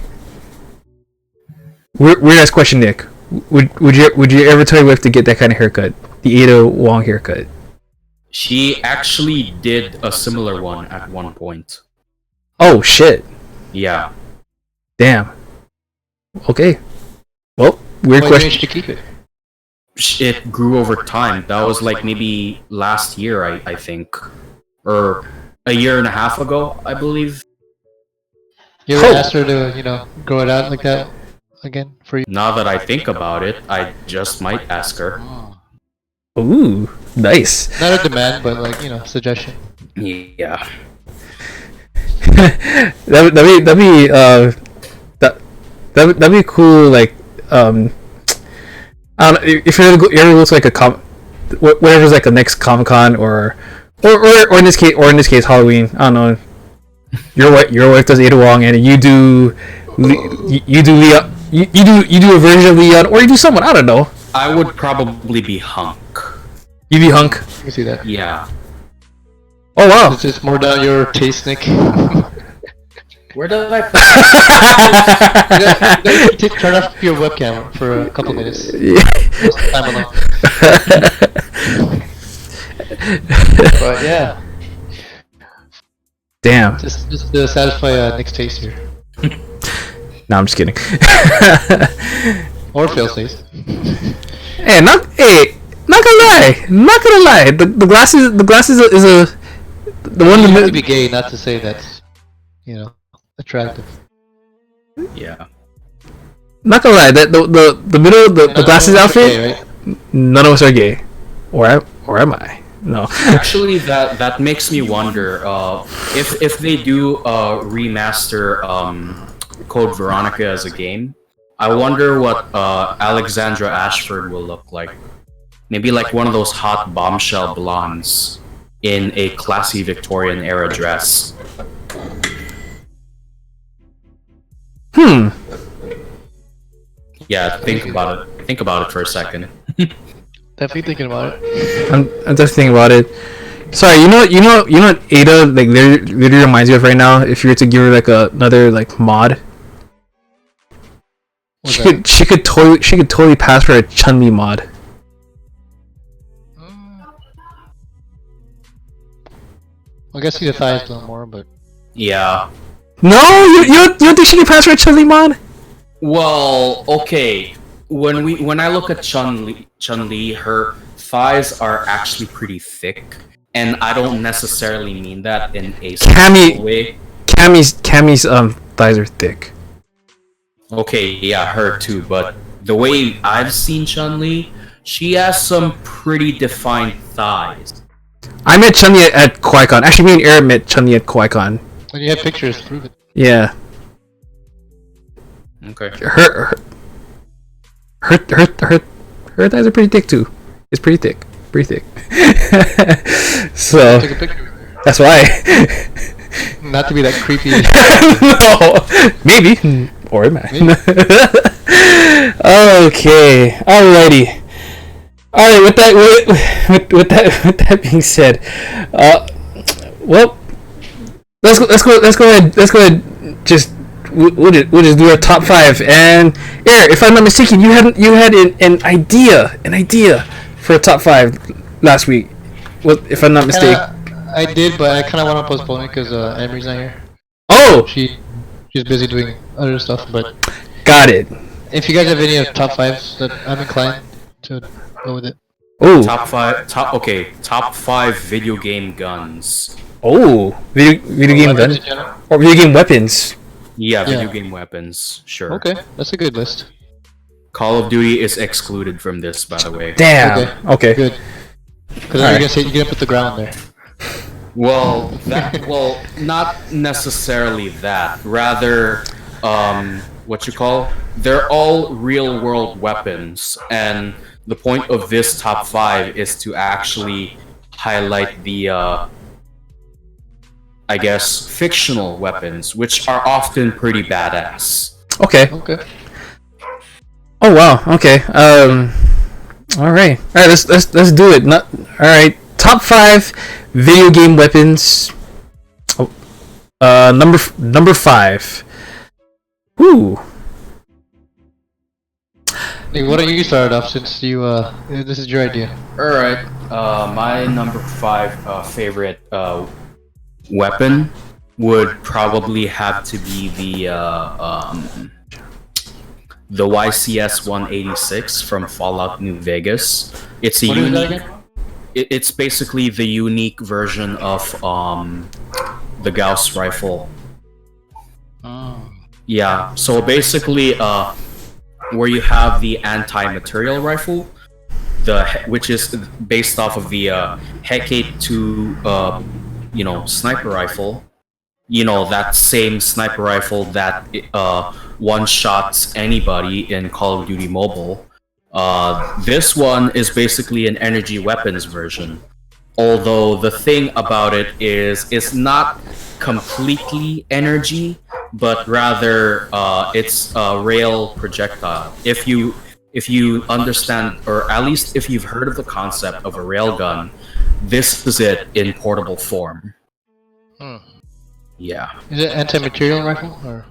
Weird ass question, Nick. Would you ever tell your wife to get that kind of haircut? The Ada Wong haircut. She actually did a similar one at one point. Oh shit. Yeah. Damn. Okay. Well, weird Why question. didn't you keep it? It grew over time. That was like maybe last year, I think. Or a year and a half ago, I believe. You ever asked her to, grow it out like that again for you? Now that I think about it, I just might ask her. Ooh, nice. Not a demand, but like, suggestion. Yeah. That'd be cool. Like, I don't know, if you ever go to like whatever's like the next Comic Con or in this case Halloween. I don't know. Your wife does Ada Wong, and you do Leon. You do a version of Leon, or you do someone. I don't know. I would probably be Hunk. You be Hunk. You can see that. Yeah. Oh wow. It's just more down your taste, Nick. Where did I put you gotta turn off your webcam for a couple minutes. Time alone. But yeah. Damn. Just to satisfy Nick's taste here. No, I'm just kidding. Or Phil's taste. Not gonna lie. The glasses is a the one. You have to be gay not to say that's attractive. Yeah. Not gonna lie, that the middle the glasses outfit. Gay, right? None of us are gay, or am I? No. Actually, that makes me wonder if they do remaster Code Veronica as a game. I wonder what Alexandra Ashford will look like. Maybe like one of those hot bombshell blondes in a classy Victorian era dress. Yeah, think about it. Think about it for a second. Definitely thinking about it. I'm just thinking about it. Sorry, you know what Ada like literally reminds me of right now. If you were to give her like another like mod, she could totally pass for a Chun-Li mod. I guess see the thighs a little more, but Yeah. No, you don't think she can pass for a Chun-Li mod? Well, okay. When I look at Chun-Li, her thighs are actually pretty thick, and I don't necessarily mean that in a sexual way. Cammy's thighs are thick. Okay, yeah, her too, but the way I've seen Chun-Li, she has some pretty defined thighs. I met Chun-Li at Qui-Con. Actually, me and Aaron met Chun-Li at Qui-Con. when you have pictures, prove it. Yeah. Okay. Her thighs are pretty thick too. It's pretty thick. So Take a picture. that's why. Not to be that creepy. No, maybe, or am I? Okay, alrighty. All right. With that being said, well, let's go ahead. Just we'll just do our top 5. And Eric, if I'm not mistaken, you had an idea for a top 5 last week. Well, if I'm not mistaken. I did, but I kind of want to postpone it because Emery's not here. Oh, She's busy doing other stuff. But got it. if you guys have any top 5s, that I'm inclined to go with it. Oh, Top 5 video game guns. video game guns in general? or video game weapons. Yeah, video Yeah. game weapons. Sure. Okay, that's a good list. Call of Duty is excluded from this, by the way. Damn. Okay. Good. Because Alright. you're gonna say you're gonna put the ground there. Well, not necessarily that. Rather, they're all real-world weapons, and the point of this top 5 is to actually highlight the, I guess, fictional weapons, which are often pretty badass. Okay. Okay. Oh wow. Okay. All right. Let's do it. Not all right. Top 5 video game weapons. Oh, number 5. Woo. Hey, why don't you start off since you this is your idea? Alright, my number 5 favorite weapon would probably have to be the YCS 186 from Fallout New Vegas. It's a What is that unique. again? It's basically the unique version of the Gauss rifle. Oh. Yeah. So basically, where you have the anti-material rifle, which is based off of the Hecate 2, sniper rifle. You know, that same sniper rifle that one-shots anybody in Call of Duty Mobile. This one is basically an energy weapons version. Although the thing about it is it's not completely energy, but rather it's a rail projectile. If you understand, or at least if you've heard of the concept of a railgun, this is it in portable form. Yeah. Is it anti-material rifle or?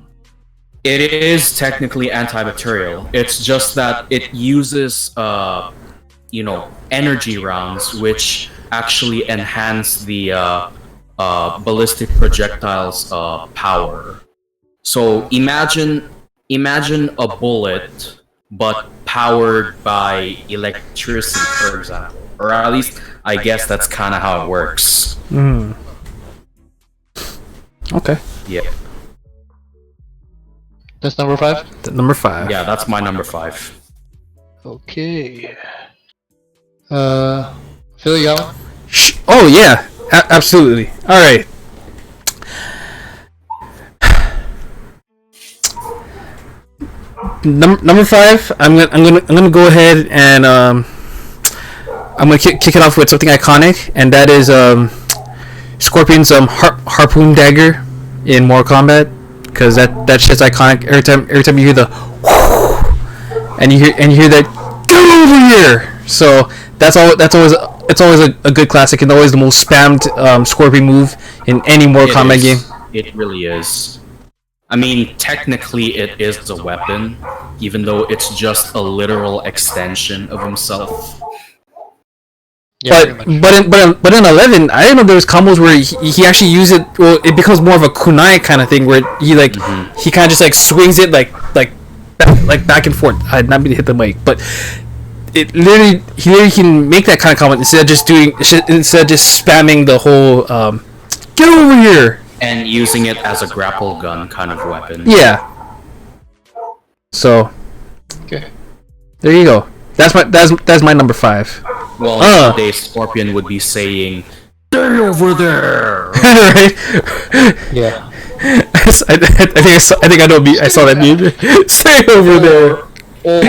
It is technically anti-material. It's just that it uses, energy rounds, which actually enhance the ballistic projectile's power. So imagine a bullet, but powered by electricity, for example. Or at least, I guess that's kind of how it works. Okay. Yeah. That's number 5? Number 5. Yeah, that's my number 5. Okay. Phil, you got one? Oh yeah, absolutely. All right. Number 5. I'm gonna go ahead and I'm gonna kick it off with something iconic, and that is Scorpion's harpoon dagger in Mortal Kombat, because that shit's iconic. Every time you hear the and you hear that, get over here. So that's always a good classic, and always the most spammed Scorpion move in any Mortal Kombat game. It really is. I mean, technically it is a weapon, even though it's just a literal extension of himself. Yeah, but in 11, I didn't know there was combos where he actually used it. Well, it becomes more of a kunai kind of thing, where he he kind of just like swings it like back and forth. I'd not mean to hit the mic, but he literally can make that kind of comment instead of just spamming the whole get over here and using it as a grapple gun kind of weapon. Yeah. So okay. There you go. That's my number 5. Well, nowadays Scorpion would be saying, "Stay over there." Right? Yeah. I think I know. I saw that meme. Stay over there. Or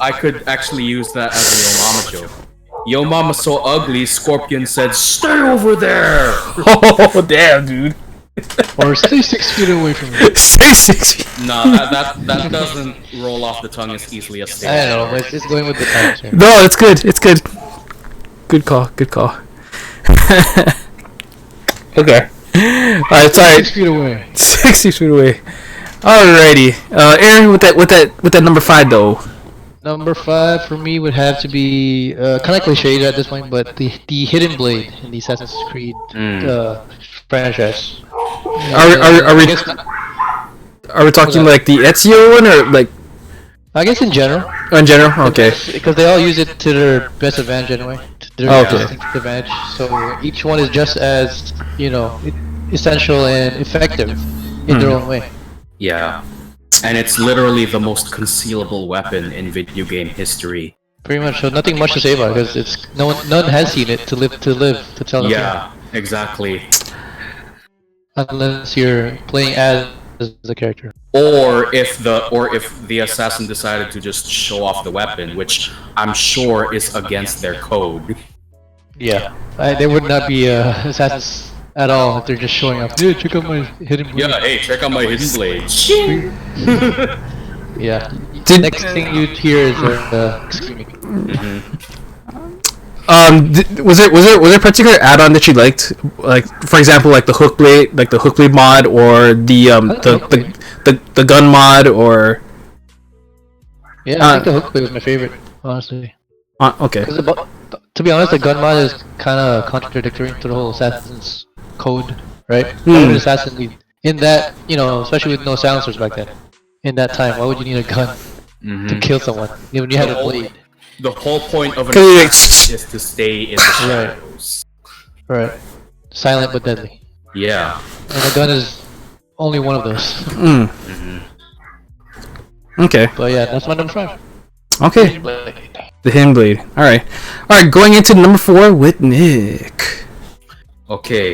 I could actually use that as a Yo Mama joke. Yo Mama's so ugly, Scorpion said, "Stay over there." Oh damn, dude. Or stay 6 feet away from me. Stay 6 feet. No, that doesn't roll off the tongue as easily as stay. I don't know, but it's going with the times here. No, it's good. It's good. Good call. Good call. Okay. Alright, sorry. 6 feet away. 60 feet away. Alrighty. Aaron, with that number 5 though. Number 5 for me would have to be kind of cliched at this point, but the hidden blade in the Assassin's Creed franchise. Are we talking like the Ezio one, or like? I guess in general. In general, okay. Because they all use it to their best advantage anyway. To their distinct advantage. So each one is just as essential and effective in their own way. Yeah. And it's literally the most concealable weapon in video game history. Pretty much. So nothing much to say about it, because none has seen it to tell them. Yeah, exactly. Unless you're playing as the character. Or if the assassin decided to just show off the weapon, which I'm sure is against their code. Yeah. There would not be assassins at all if they're just showing up. Yeah, check out my hidden blade. Yeah, hey, check out my hidden blade. Yeah. Did- Next thing you'd hear is screaming. Was there a particular add-on that you liked? Like, for example, like the hook blade mod, or the gun mod, or Yeah, I think the hook blade was my favorite, honestly. okay. To be honest, the gun mod is kind of contradictory to the whole Assassin's code, right? Hmm. Why would an assassin need in that, especially with no silencers back then? In that time, why would you need a gun to kill someone when you had a blade? The whole point of an 'Cause you, assassin is to stay in the shadows. Right. Silent but deadly. Yeah. And a gun is only one of those. Okay. But yeah, that's my number 5. Okay. The hidden blade. All right. Going into number 4 with Nick. Okay.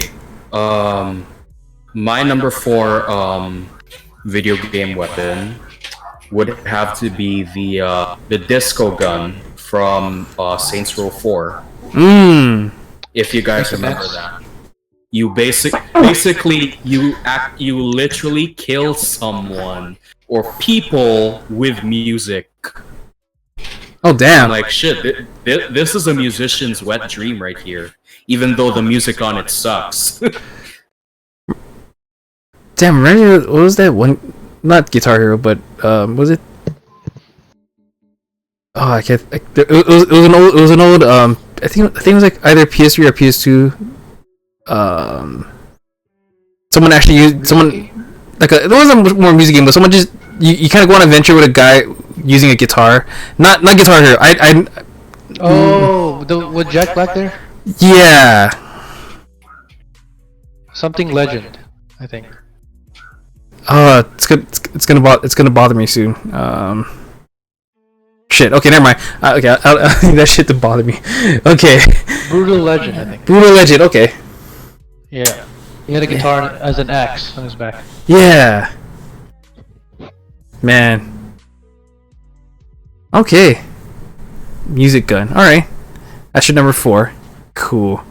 My number 4 video game weapon would have to be the disco gun from Saints Row 4. If you guys remember that. You basically you literally kill someone or people with music. Oh damn! Like shit, this is a musician's wet dream right here. Even though the music on it sucks. Damn! Remember what was that one? Not Guitar Hero, but was it? Oh, I can't. It was an old. I think it was like either PS3 or PS2. Someone actually used like it wasn't more music game, but someone just you kind of go on an adventure with a guy using a guitar. Not Guitar Hero. With Jack Black there? Yeah. Something Legend, I think. It's gonna bother me soon. Shit. Okay, never mind. Okay, I'll leave that shit to bother me. Okay. Brutal Legend, I think. Brutal Legend. Okay. Yeah. He had a guitar as an axe on his back. Yeah. Man. Okay. Music gun. All right. That's your number 4. Cool.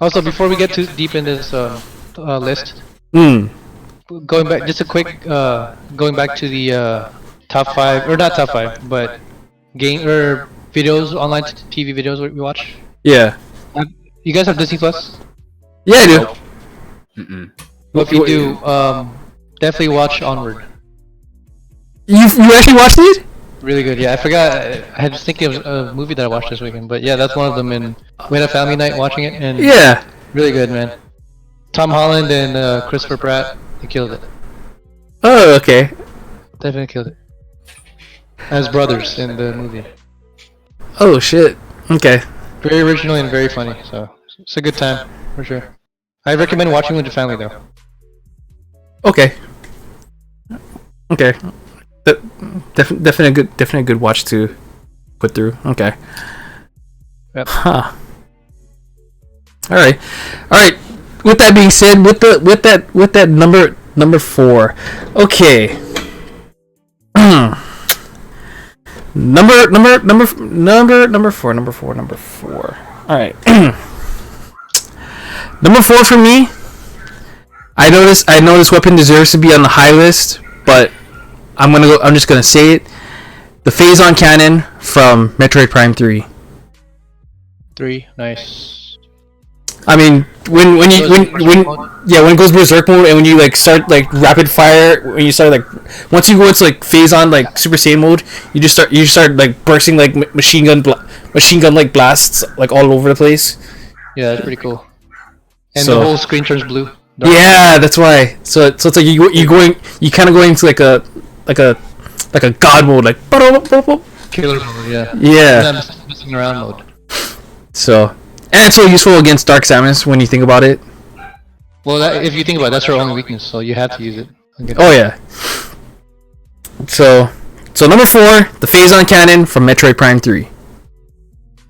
Also, before we get too deep in this list, going back, just a quick, going back to the top 5, or not top 5, but game or videos, online TV videos we watch. Yeah. You guys have Disney Plus? Yeah, I do. Well, if you do, definitely watch Onward. You actually watched it? Really good, yeah. I forgot. I was thinking of a movie that I watched this weekend, but yeah, that's one of them. And we had a family night watching it, and Yeah. really good, man. Tom Holland and Christopher Pratt, they killed it. Oh, okay. Definitely killed it. As brothers in the movie. Oh shit. Okay. Very original and very funny, so it's a good time for sure. I recommend watching with your family though. Okay. Okay. Definitely a good watch to put through. Okay. Yep. Huh. All right. With that being said, with that number 4. Okay. Number four. All right. Number 4 for me. I know this weapon deserves to be on the high list, but I'm just gonna say it. The Phazon cannon from Metroid Prime 3. 3, nice. I mean, when it goes berserk mode, and when you like start like rapid fire, when you start like once you go into like Phazon like Super Saiyan mode, you start like bursting like machine gun like blasts like all over the place. Yeah, that's pretty cool. And So- the whole screen turns blue. Yeah, that's why. So it's like you kind of go into like a god mode, like Killer mode, yeah. yeah. And then messing around mode. So and it's so useful against Dark Samus when you think about it. Well, if you think about it, that's her only weakness, so you have to use it. Oh yeah. So number 4, the Phazon cannon from Metroid Prime 3.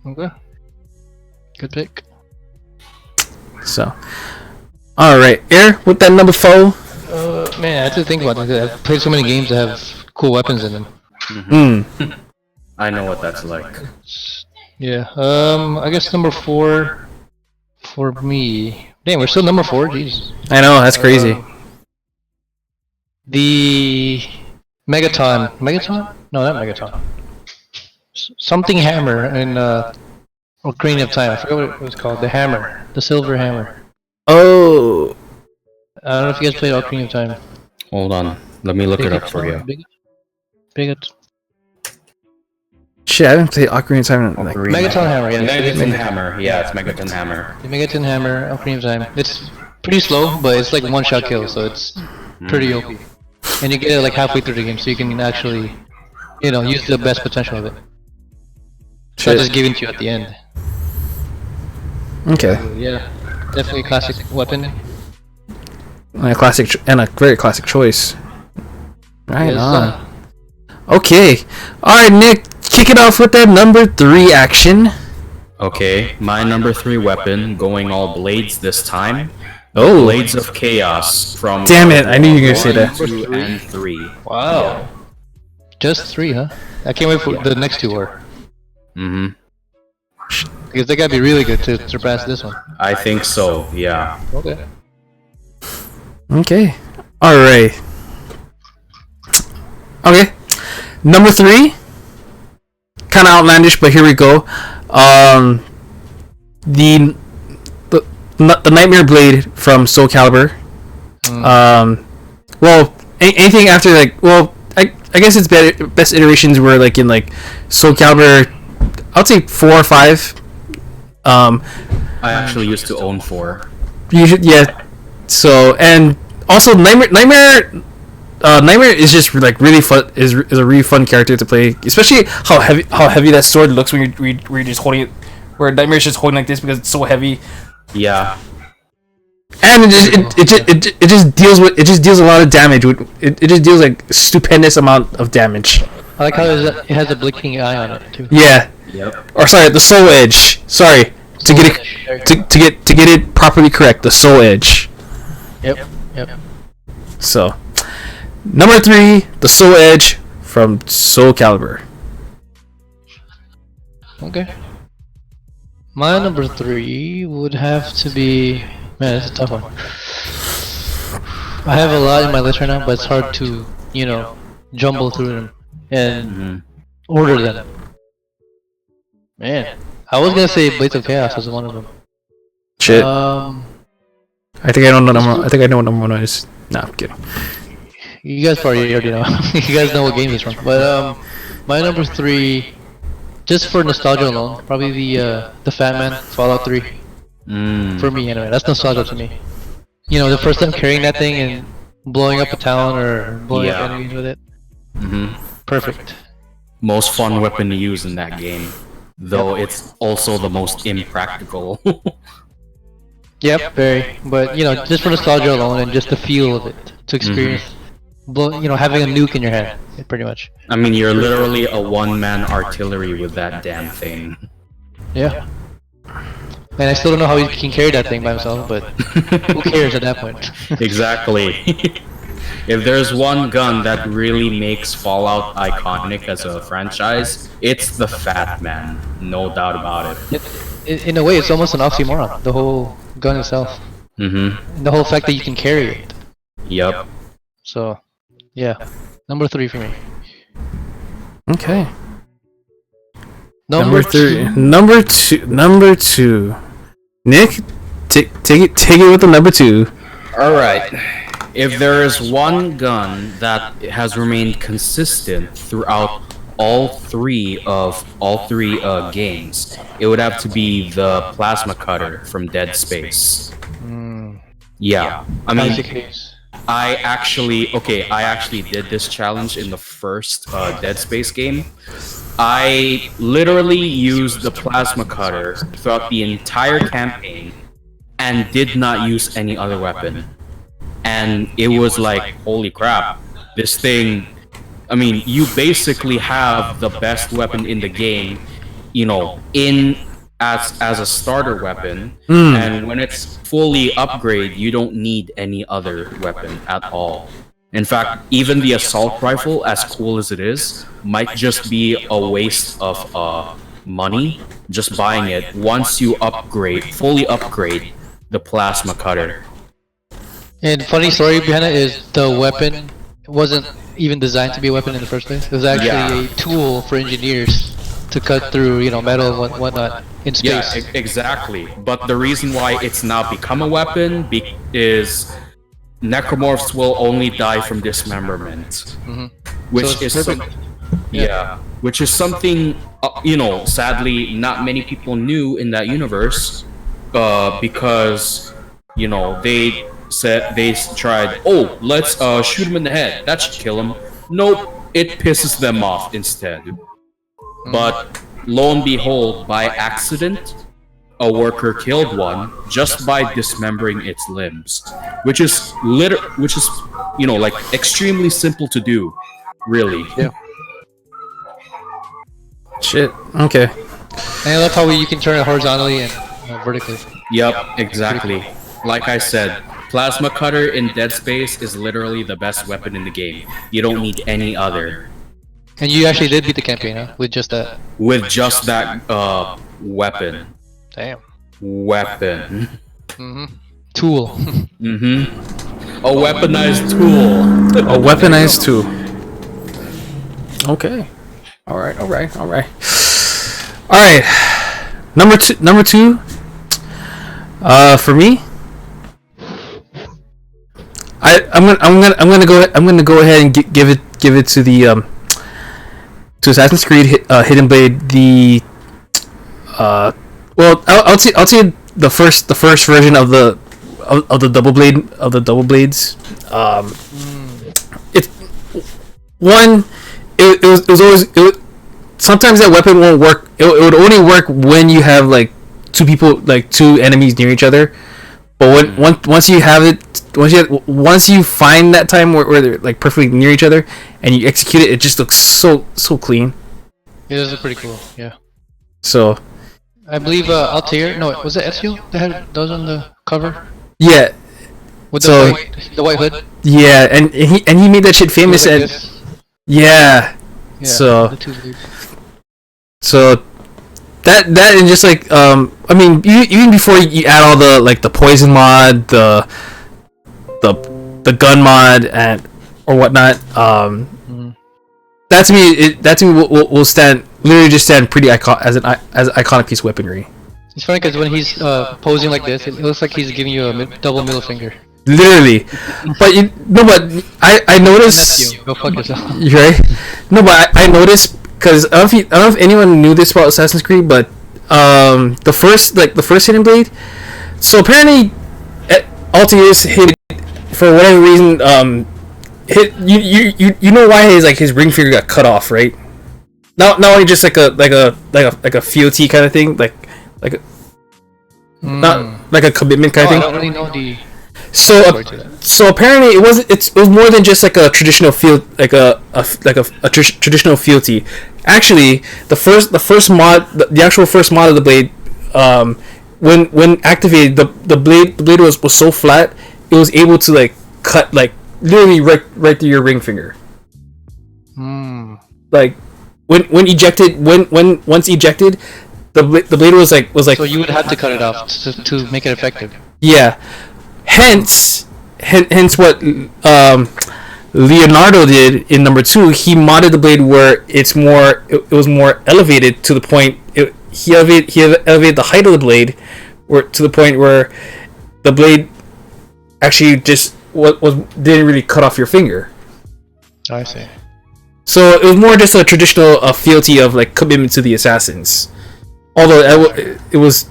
Okay. Good pick. So, all right, Air with that number 4. Man, I have to think about it. I've played so many games that have cool weapons in them. I know what that's like. Yeah. I guess number 4 for me, damn, we're still number 4. Jeez. I know, that's crazy. The Megaton? No, not Megaton. Something hammer in Ocarina of Time. I forgot what it was called. The hammer, the silver hammer. Oh. I don't know if you guys played Ocarina of Time. Hold on, let me look it up for you. Bigot. Shit, I haven't played Ocarina of Time in like... Megaton hammer, yeah. Megaton hammer, yeah, it's Megaton hammer. The Megaton hammer, Ocarina of Time. It's pretty slow, but it's like one-shot kill, so it's pretty OP. And you get it like halfway through the game, so you can actually, you know, use the best potential of it. It's not just given to you at the end. Okay. So, yeah, definitely a classic weapon. And a very classic choice. Right Yes, on. Okay. Alright, Nick, kick it off with that number 3 action. Okay, my number 3 weapon, going all blades this time. Oh. Blades of Chaos from... Damn it, I knew you were gonna say that. 2 and 3. Wow. Just 3, huh? I can't wait for the next 2 are. Mm-hmm. Because they gotta be really good to surpass this one. I think so, yeah. Okay. Okay. Alright. Okay. Number 3. Kinda outlandish, but here we go. The Nightmare Blade from Soul Calibur. Well, anything after like, well, I guess its best iterations were like in like Soul Calibur. I would say 4 or 5. I actually used to own 4. You should, yeah. So, and also Nightmare is just like really fun. Is a really fun character to play, especially how heavy that sword looks when you're just holding it. Where Nightmare's just holding like this because it's so heavy. Yeah. And it just deals a lot of damage. It just deals like stupendous amount of damage. I like how it has a blinking eye on it too. Yeah. Yep. Or sorry, the Soul Edge. Sorry, to get it properly correct, the Soul Edge. Yep. So, number 3, the Soul Edge from Soul Calibur. Okay. My number 3 would have to be... Man, that's a tough one. I have a lot in my list right now, but it's hard to, you know, jumble through them and order them. Man, I was gonna say Blades of Chaos was one of them. Shit. I think I know what number 1 is. Nah, I'm kidding. You guys probably already know. You guys know what game it's from. But my number 3, just for nostalgia alone, probably the Fat Man Fallout 3. For me, anyway, that's nostalgia to me. You know, the first time carrying that thing and blowing up a town or blowing up enemies with it. Perfect. Most fun weapon to use in that game, though it's also the most impractical. Yep, very. But you know, just for nostalgia alone and just the feel of it, to experience, you know, having a nuke in your hand, pretty much. I mean, you're literally a one-man artillery with that damn thing. Yeah. And I still don't know how he can carry that thing by himself, but who cares at that point? Exactly. If there's one gun that really makes Fallout iconic as a franchise, it's the Fat Man, no doubt about it. In a way, it's almost an oxymoron, the whole gun itself. And the whole fact that you can carry it. Yep. So, yeah. Number 3 for me. Okay. Number 3. Number 2. Nick, take it with the number 2. Alright. If there is one gun that has remained consistent throughout all three games, it would have to be the plasma cutter from Dead Space. Yeah, I mean, I actually did this challenge in the first Dead Space game. I literally used the plasma cutter throughout the entire campaign and did not use any other weapon. And it was like, holy crap, this thing, I mean, you basically have the best weapon in the game, you know, as a starter weapon, and when it's fully upgraded, you don't need any other weapon at all. In fact, even the assault rifle, as cool as it is, might just be a waste of money just buying it once you fully upgrade the plasma cutter. And funny story behind it is the weapon wasn't even designed to be a weapon in the first place. It was actually a tool for engineers to cut through, metal and whatnot in space. Yeah, exactly. But the reason why it's now become a weapon is necromorphs will only die from dismemberment, which So is which is something sadly not many people knew in that universe, because they tried, oh, let's shoot him in the head, that should kill him. Nope, it pisses them off instead. But lo and behold, by accident, a worker killed one just by dismembering its limbs, which is extremely simple to do, really. Yeah. Shit. Okay. And I love how you can turn it horizontally and vertically. Yep, exactly. Like I said, plasma cutter in Dead Space is literally the best weapon in the game. You don't need any other. And you actually did beat the campaign, huh? With just that. With just that weapon. Damn. Weapon. Tool. A weaponized tool. A weaponized tool. Okay. All right. Number two. For me, I'm gonna go ahead and give it to the to Assassin's Creed Hidden Blade. The I'll say the first version of the double blades. It was always sometimes that weapon won't work. It would only work when you have like two enemies near each other. But once you have it, once you find that time where they're like perfectly near each other and you execute it, it just looks so clean. It does look pretty cool. Yeah. So I believe Altair. No, was it Ezio that had those on the cover? Yeah. With the white hood. Yeah, and he made that shit famous like yeah. So that and just like I mean even before you add all the like the poison mod, the gun mod and or whatnot, that to me will stand pretty as an iconic piece of weaponry. It's funny because when he's posing like this, it looks like he's giving you a double middle finger. Literally, but I noticed. Go fuck yourself. Right? No, but I noticed because I don't know if anyone knew this about Assassin's Creed, but the first Hidden Blade. So apparently, Altair's hit for whatever reason. You know why his ring finger got cut off, right? Not only just like a fealty kind of thing, not like a commitment kind of thing. I don't really know the. So apparently it was more than just like a traditional field, like a traditional fealty. Actually, the actual first mod of the blade, when activated, the blade was so flat it was able to like cut like literally right through your ring finger. Like once ejected, the blade was like. So you would have to cut it off to make it effective. Yeah. Hence what Leonardo did in number 2. He modded the blade where it was more elevated to the point. He elevated the height of the blade, to the point where the blade actually just didn't really cut off your finger. I see. So it was more just a traditional fealty of like commitment to the assassins. Although it's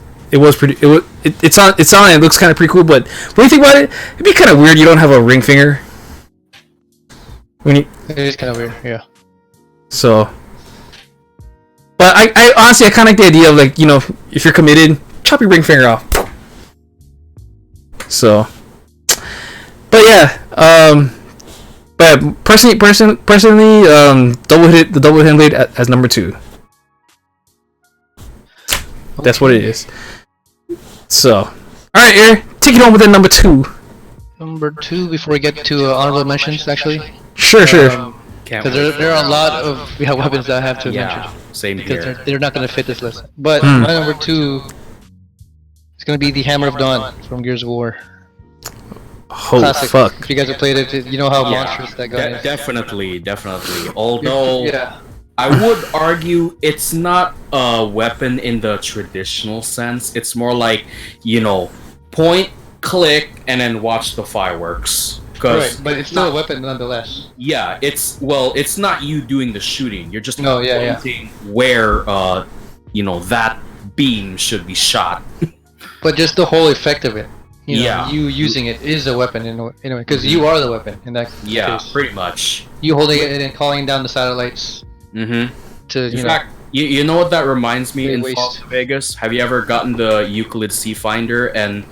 on and it looks kind of pretty cool, but when you think about it, it'd be kind of weird you don't have a ring finger. It is kind of weird, yeah. So, but I honestly kind of like the idea of like, if you're committed, chop your ring finger off. So, but yeah, but personally, the double hidden blade as number 2. That's what it is. So, all right, Aaron, take it on with number 2. Number 2, before we get to honorable mentions, actually. Sure. Can't Because wait. there are a lot of weapons that I have to mention. Yeah, same Because here. they're not going to fit this list. But my number 2 is going to be the Hammer of Dawn from Gears of War. Oh Classic. fuck! If you guys have played it, you know how monstrous that gun is. Definitely. Although Yeah. I would argue it's not a weapon in the traditional sense. It's more like, point, click, and then watch the fireworks. Right, but it's still a weapon nonetheless. Yeah, it's not you doing the shooting. You're just pointing where that beam should be shot. But just the whole effect of it. Yeah. You using it is a weapon in a way, because you are the weapon in that case. Pretty much. You holding it and calling down the satellites Mm-hmm. to, In fact, you know what that reminds me in waste. Fallout Vegas? Have you ever gotten the Euclid C Finder and,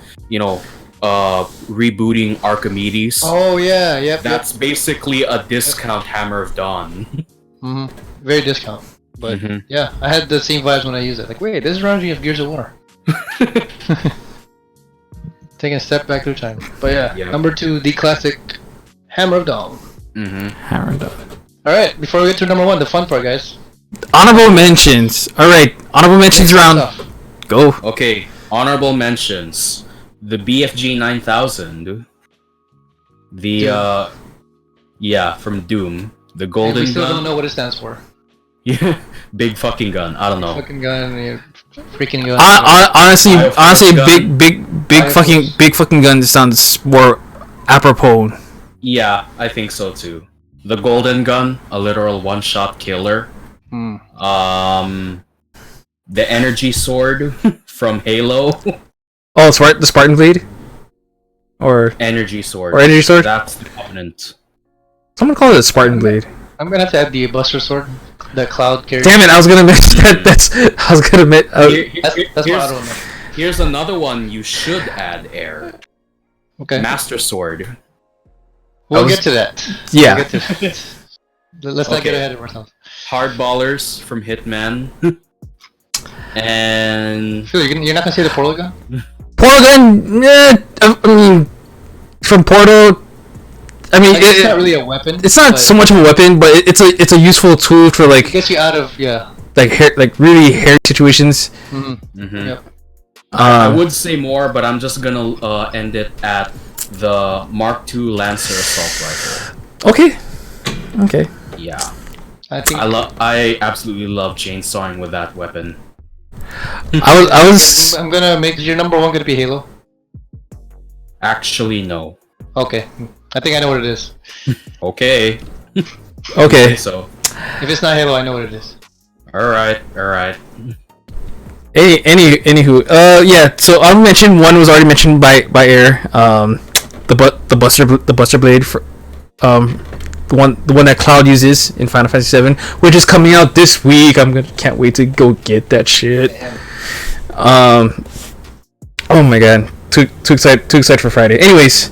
rebooting Archimedes? Oh, yeah, yep. That's basically a discount Hammer of Dawn. Mm-hmm. Very discount. But, yeah, I had the same vibes when I used it. Like, wait, this reminds me of Gears of War. Taking a step back through time. But yeah, number 2, the classic Hammer of Dawn. Hammer of Dawn. Alright, before we get to number 1, the fun part, guys. Honorable mentions. All right, honorable mentions round. Go. Okay, honorable mentions. The BFG 9000. The, from Doom. The And golden we still gun. don't know what it stands for. Yeah, big fucking gun. I don't know. Fucking gun, freaking gun. Honestly, Gun. big fucking gun sounds more apropos. Yeah, I think so too. The golden gun, a literal one-shot killer. The energy sword from Halo. Oh, the Spartan Blade, or Energy sword. energy sword. That's the Covenant. Someone called it a Spartan Blade. I'm gonna have to add the Buster Sword, the Cloud carries. Damn it! I was gonna mention that. I was gonna admit. That's what I don't know. Here's another one you should add, Air. Okay. Master sword. We'll get to that. Yeah. We'll get to that. Let's not get ahead of ourselves. Hardballers from Hitman. And Phil, you're not gonna say the portal gun? Portal gun. I mean, from Portal. I mean, It's not really a weapon. It's not so much of a weapon, but it's a useful tool for It gets you out of really hairy situations. Yep. I would say more, but I'm just gonna end it at the Mark II Lancer assault rifle. Okay. Yeah, I I absolutely love chainsawing with that weapon. I was. I'm gonna make your number 1 gonna be Halo. Actually, no. Okay. I think I know what it is. Okay. Okay. So. If it's not Halo, I know what it is. All right. Anywho, yeah. So I mentioned one was already mentioned by Air. The Buster Blade for, the one that Cloud uses in Final Fantasy VII, which is coming out this week. Can't wait to go get that shit. Oh my god, too excited for Friday. Anyways,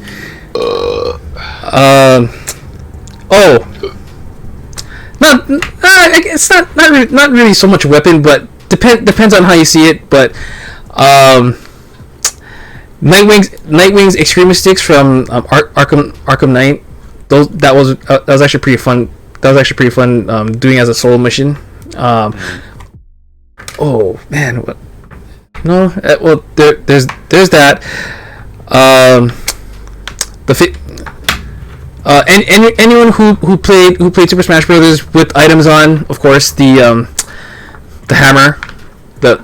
it's not really so much a weapon, but depends on how you see it. But Nightwing's Extremist Sticks from Arkham Knight. That was actually pretty fun. Doing as a solo mission. Oh man, what? No, well there's that. Anyone who played Super Smash Brothers with items on, of course, the hammer, that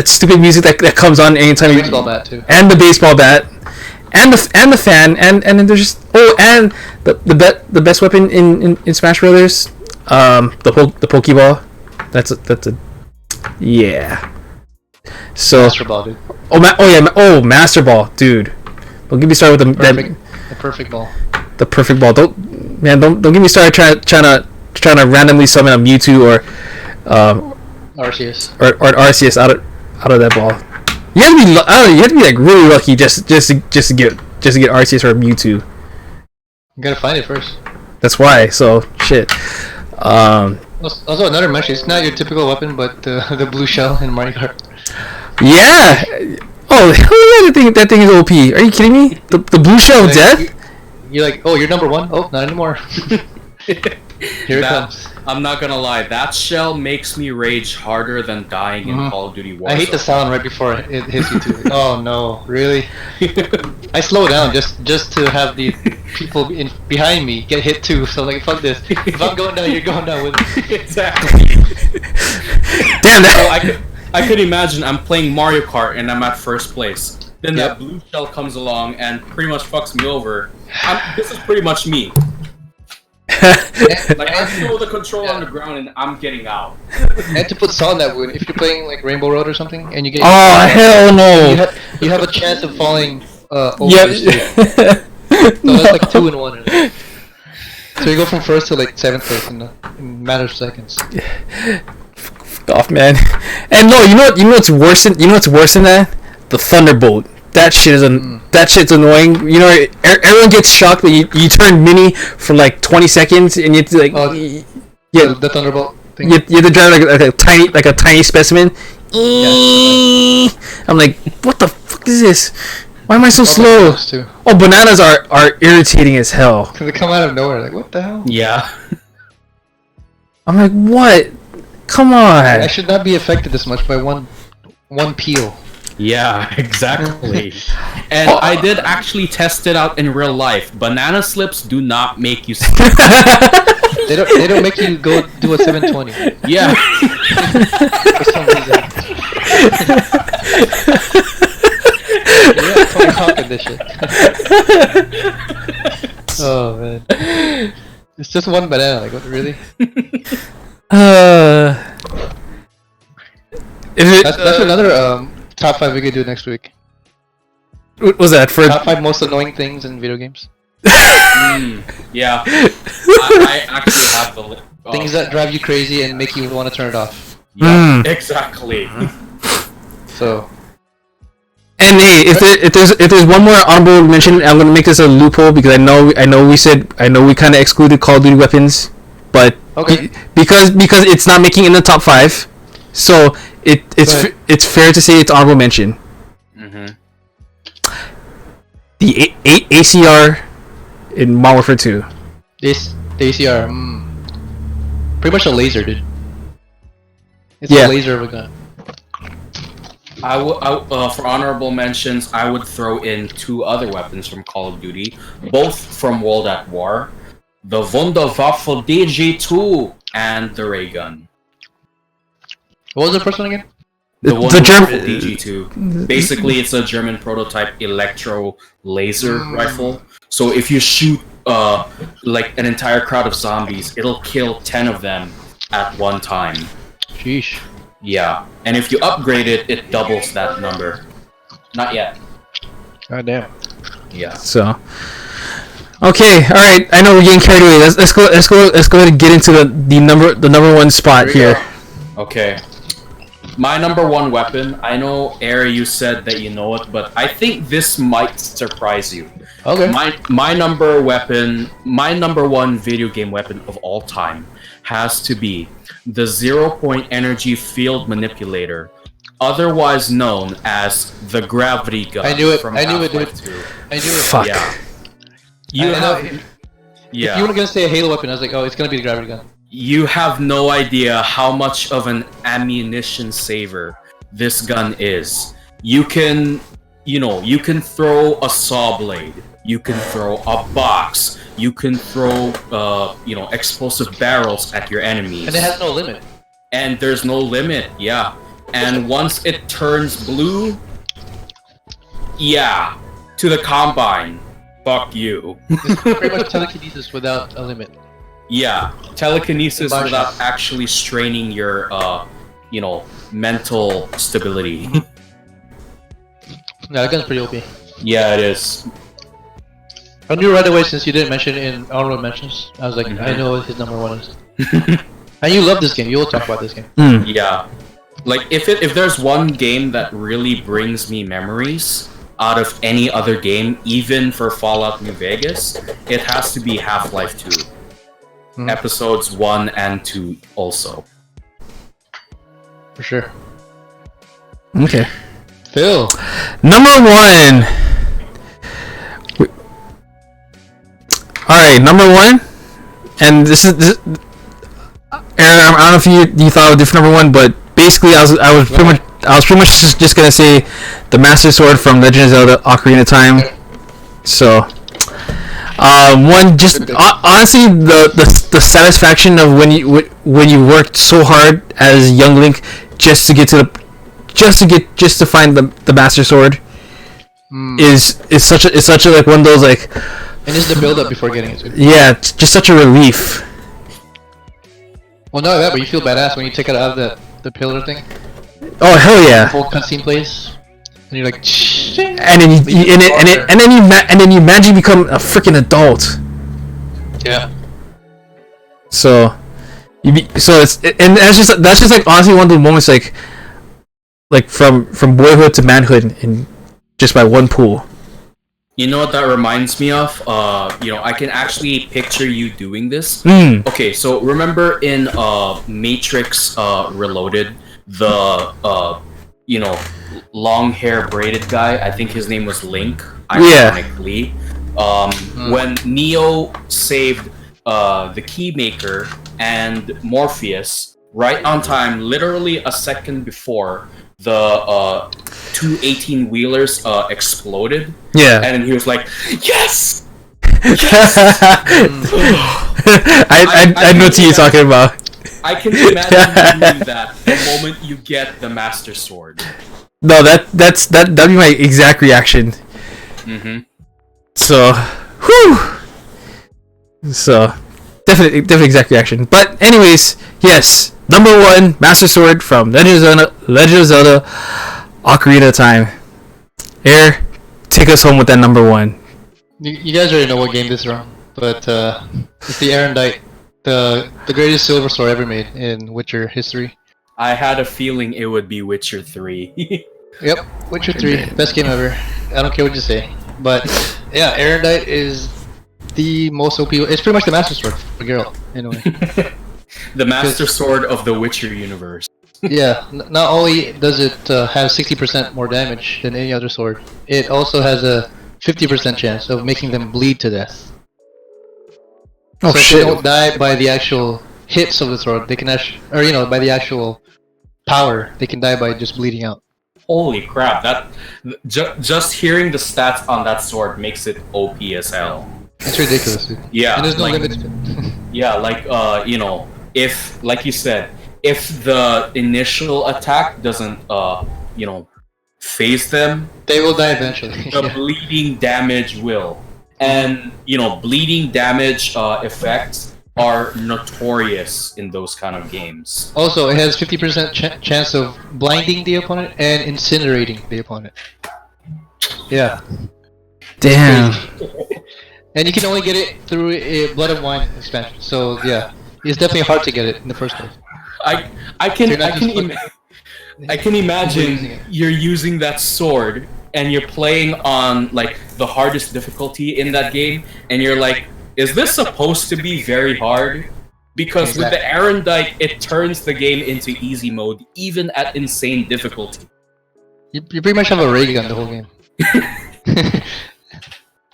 stupid music that comes on anytime you, Baseball bat too. and the baseball bat, and the fan, and then there's just and the best weapon in Smash Brothers, the Pokeball. That's a yeah. So Master Ball, dude. Master Ball, dude. Don't get me started with The perfect ball. the perfect ball. Don't get me started trying to randomly summon a Mewtwo or Arceus. or an Arceus out of that ball. You have to be like really lucky just to get Arceus or Mewtwo. You gotta find it first. That's why. So shit. Also, another mention. It's not your typical weapon, but the blue shell in Mario Kart. Yeah. Oh, hell yeah! That thing is OP. Are you kidding me? The blue shell of death. You're like, oh, you're number one? Oh, not anymore. Here it comes. I'm not gonna lie, that shell makes me rage harder than dying in Call of Duty Warzone. I hate the sound right before it hits you too. Oh no, really? I slow down just to have the people behind me get hit too. So like, fuck this. If I'm going down, you're going down with me. Exactly. Damn that. So I could imagine I'm playing Mario Kart and I'm at first place. Then that blue shell comes along and pretty much fucks me over. This is pretty much me. Like I throw the control on the ground and I'm getting out. And to put salt in that wound, if you're playing like Rainbow Road or something, and you get hell no! You have a chance of falling over. Yep. So that's like 2 in 1. So you go from first to like 7th place in a matter of seconds. Fuck off, man. And no, you know what's worse than that? The Thunderbolt. That shit is that shit's annoying. You know, everyone gets shocked that you turn mini for like 20 seconds and you have to like the Thunderbolt thing. You have to drive like a tiny specimen. Yeah. I'm like, what the fuck is this? Why am I so slow? Oh, bananas are irritating as hell. Cause they come out of nowhere. Like, what the hell? Yeah. I'm like, what? Come on. I should not be affected this much by one peel. Yeah, exactly. And I did actually test it out in real life. Banana slips do not make you slip. They don't make you go do a 720. Yeah. For some reason. Yeah, Tony Hawk in this shit. Oh man. It's just one banana, like what, really? That's another top 5 we could do next week. What was that for? Top 5 most annoying things in video games. Yeah. I actually have the list. Things that drive you crazy and make you want to turn it off. Yeah, exactly. So. And hey, if there's one more honorable mention, I'm gonna make this a loophole because I know we kind of excluded Call of Duty weapons, but because it's not making it in the top 5, so it's fair to say it's honorable mention. Mm-hmm. The ACR in Modern Warfare 2. The ACR, pretty much a laser, dude. It's a laser of a gun. For honorable mentions, I would throw in 2 other weapons from Call of Duty, both from World at War: the Wunderwaffe DG2 and the ray gun. What was the first one again? The Wunderwaffe DG2. Basically, it's a German prototype electro laser rifle. So if you shoot like an entire crowd of zombies, it'll kill 10 of them at one time. Sheesh. Yeah, and if you upgrade it, it doubles that number. Not yet. God damn. Yeah. So. Okay, all right. I know we're getting carried away. Let's go ahead and get into the number 1 spot here. Okay. My number 1 weapon. I know, Air, you said that you know it, but I think this might surprise you. Okay. My number 1 video game weapon of all time has to be the 0-point energy field manipulator, otherwise known as the gravity gun. I knew it. From I knew it, dude. Half-Life 2. I knew it. Fuck. Yeah. If you were gonna say a Halo weapon, I was like, oh, it's gonna be the gravity gun. You have no idea how much of an ammunition saver this gun is. You can throw a saw blade. You can throw a box. You can throw, explosive barrels at your enemies. And it has no limit. And there's no limit, yeah. And once it turns blue, yeah, to the Combine, fuck you. It's pretty much telekinesis without a limit. Yeah, telekinesis without actually straining your, mental stability. Yeah, that gun's pretty OP. Yeah, it is. I knew right away since you didn't mention it in honorable mentions. I was like, I know what his number 1 is. And you love this game. You'll talk about this game. Yeah. Like, if there's one game that really brings me memories out of any other game, even for Fallout New Vegas, it has to be Half-Life 2. Episodes 1 and 2 also. For sure. Okay. Phil. Number 1. All right, number one, and this Aaron, I don't know if you thought of a different number one, but basically I was pretty much just gonna say the Master Sword from Legend of Zelda: Ocarina of Time. So, one just honestly the satisfaction of when you worked so hard as young Link just to find the Master Sword is such a like one of those like. And just the build up before getting it. Yeah, it's just such a relief. Well, not that, but you feel badass when you take it out of the pillar thing. Oh hell yeah! Full cutscene plays, and you're like, and then you magically become a freaking adult. Yeah. So and that's just like honestly one of the moments like from boyhood to manhood in just by one pool. You know what that reminds me of? I can actually picture you doing this. Okay, so remember in Matrix Reloaded, the long hair braided guy, I think his name was Link, ironically. When Neo saved the Keymaker and Morpheus right on time, literally a second before the two 18-wheelers exploded. Yeah. And he was like, yes! I know what you're talking about. I can imagine you doing that the moment you get the Master Sword. No, that'd be my exact reaction. So, whew. So, definitely exact reaction. But anyways, yes, number one, Master Sword from Legend of Zelda, Ocarina of Time. Air, take us home with that number one. You guys already know what game this is from, but it's the Erendite, the greatest silver sword ever made in Witcher history. I had a feeling it would be Witcher 3. Yep, Witcher 3, best game ever. I don't care what you say. But yeah, Erendite is the most OP. It's pretty much the Master Sword for Geralt, in a way. The Master Sword of the Witcher universe. Yeah, not only does it have 60% more damage than any other sword, it also has a 50% chance of making them bleed to death. Oh so shit! If they don't die by the actual hits of the sword, they can actually, or by the actual power, they can die by just bleeding out. Holy crap! That just hearing the stats on that sword makes it OP as hell. It's ridiculous, dude. Yeah, and there's no limit to it. Yeah, if, like you said, if the initial attack doesn't, phase them, they will die eventually. The bleeding damage will. And, bleeding damage effects are notorious in those kind of games. Also, it has 50% chance of blinding the opponent and incinerating the opponent. Yeah. Damn. And you can only get it through a Blood and Wine expansion. So yeah, it's definitely hard to get it in the first place. I can imagine you're using that sword and you're playing on like the hardest difficulty in that game, and you're like, is this supposed to be very hard? Because with the Erendite, it turns the game into easy mode, even at insane difficulty. You pretty much have a ray gun the whole game.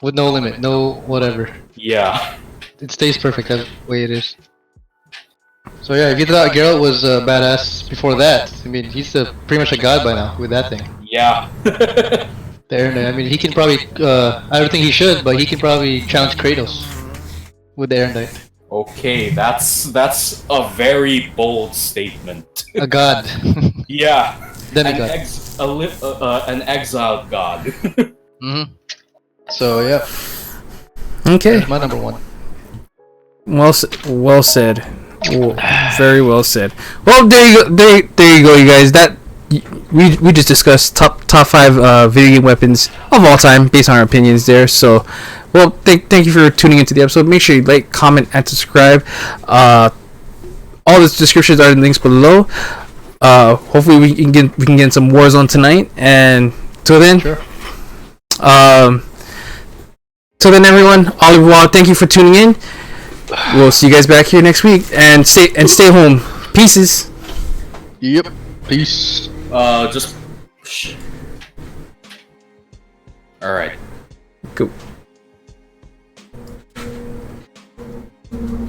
With no limit, no whatever. Yeah. It stays perfect the way it is. So yeah, if you thought Geralt was badass before that, I mean, he's pretty much a god by now with that thing. Yeah. The Erendite, I mean, he can probably, I don't think he should, but he can probably challenge Kratos with the Erendite. Okay, that's a very bold statement. A god. Yeah. Demigod. An exiled god. Mm-hmm. So yeah. Okay. That's my number one. Well said. Oh, very well said. Well, there you go, you guys. That we just discussed top 5 video game weapons of all time based on our opinions there. So, well, thank you for tuning into the episode. Make sure you like, comment, and subscribe. All the descriptions are in the links below. Hopefully we can get some Warzone tonight. And till then, sure. Till then, everyone, au revoir. Thank you for tuning in. We'll see you guys back here next week, and stay home. Pieces. Yep. Peace. All right. Go.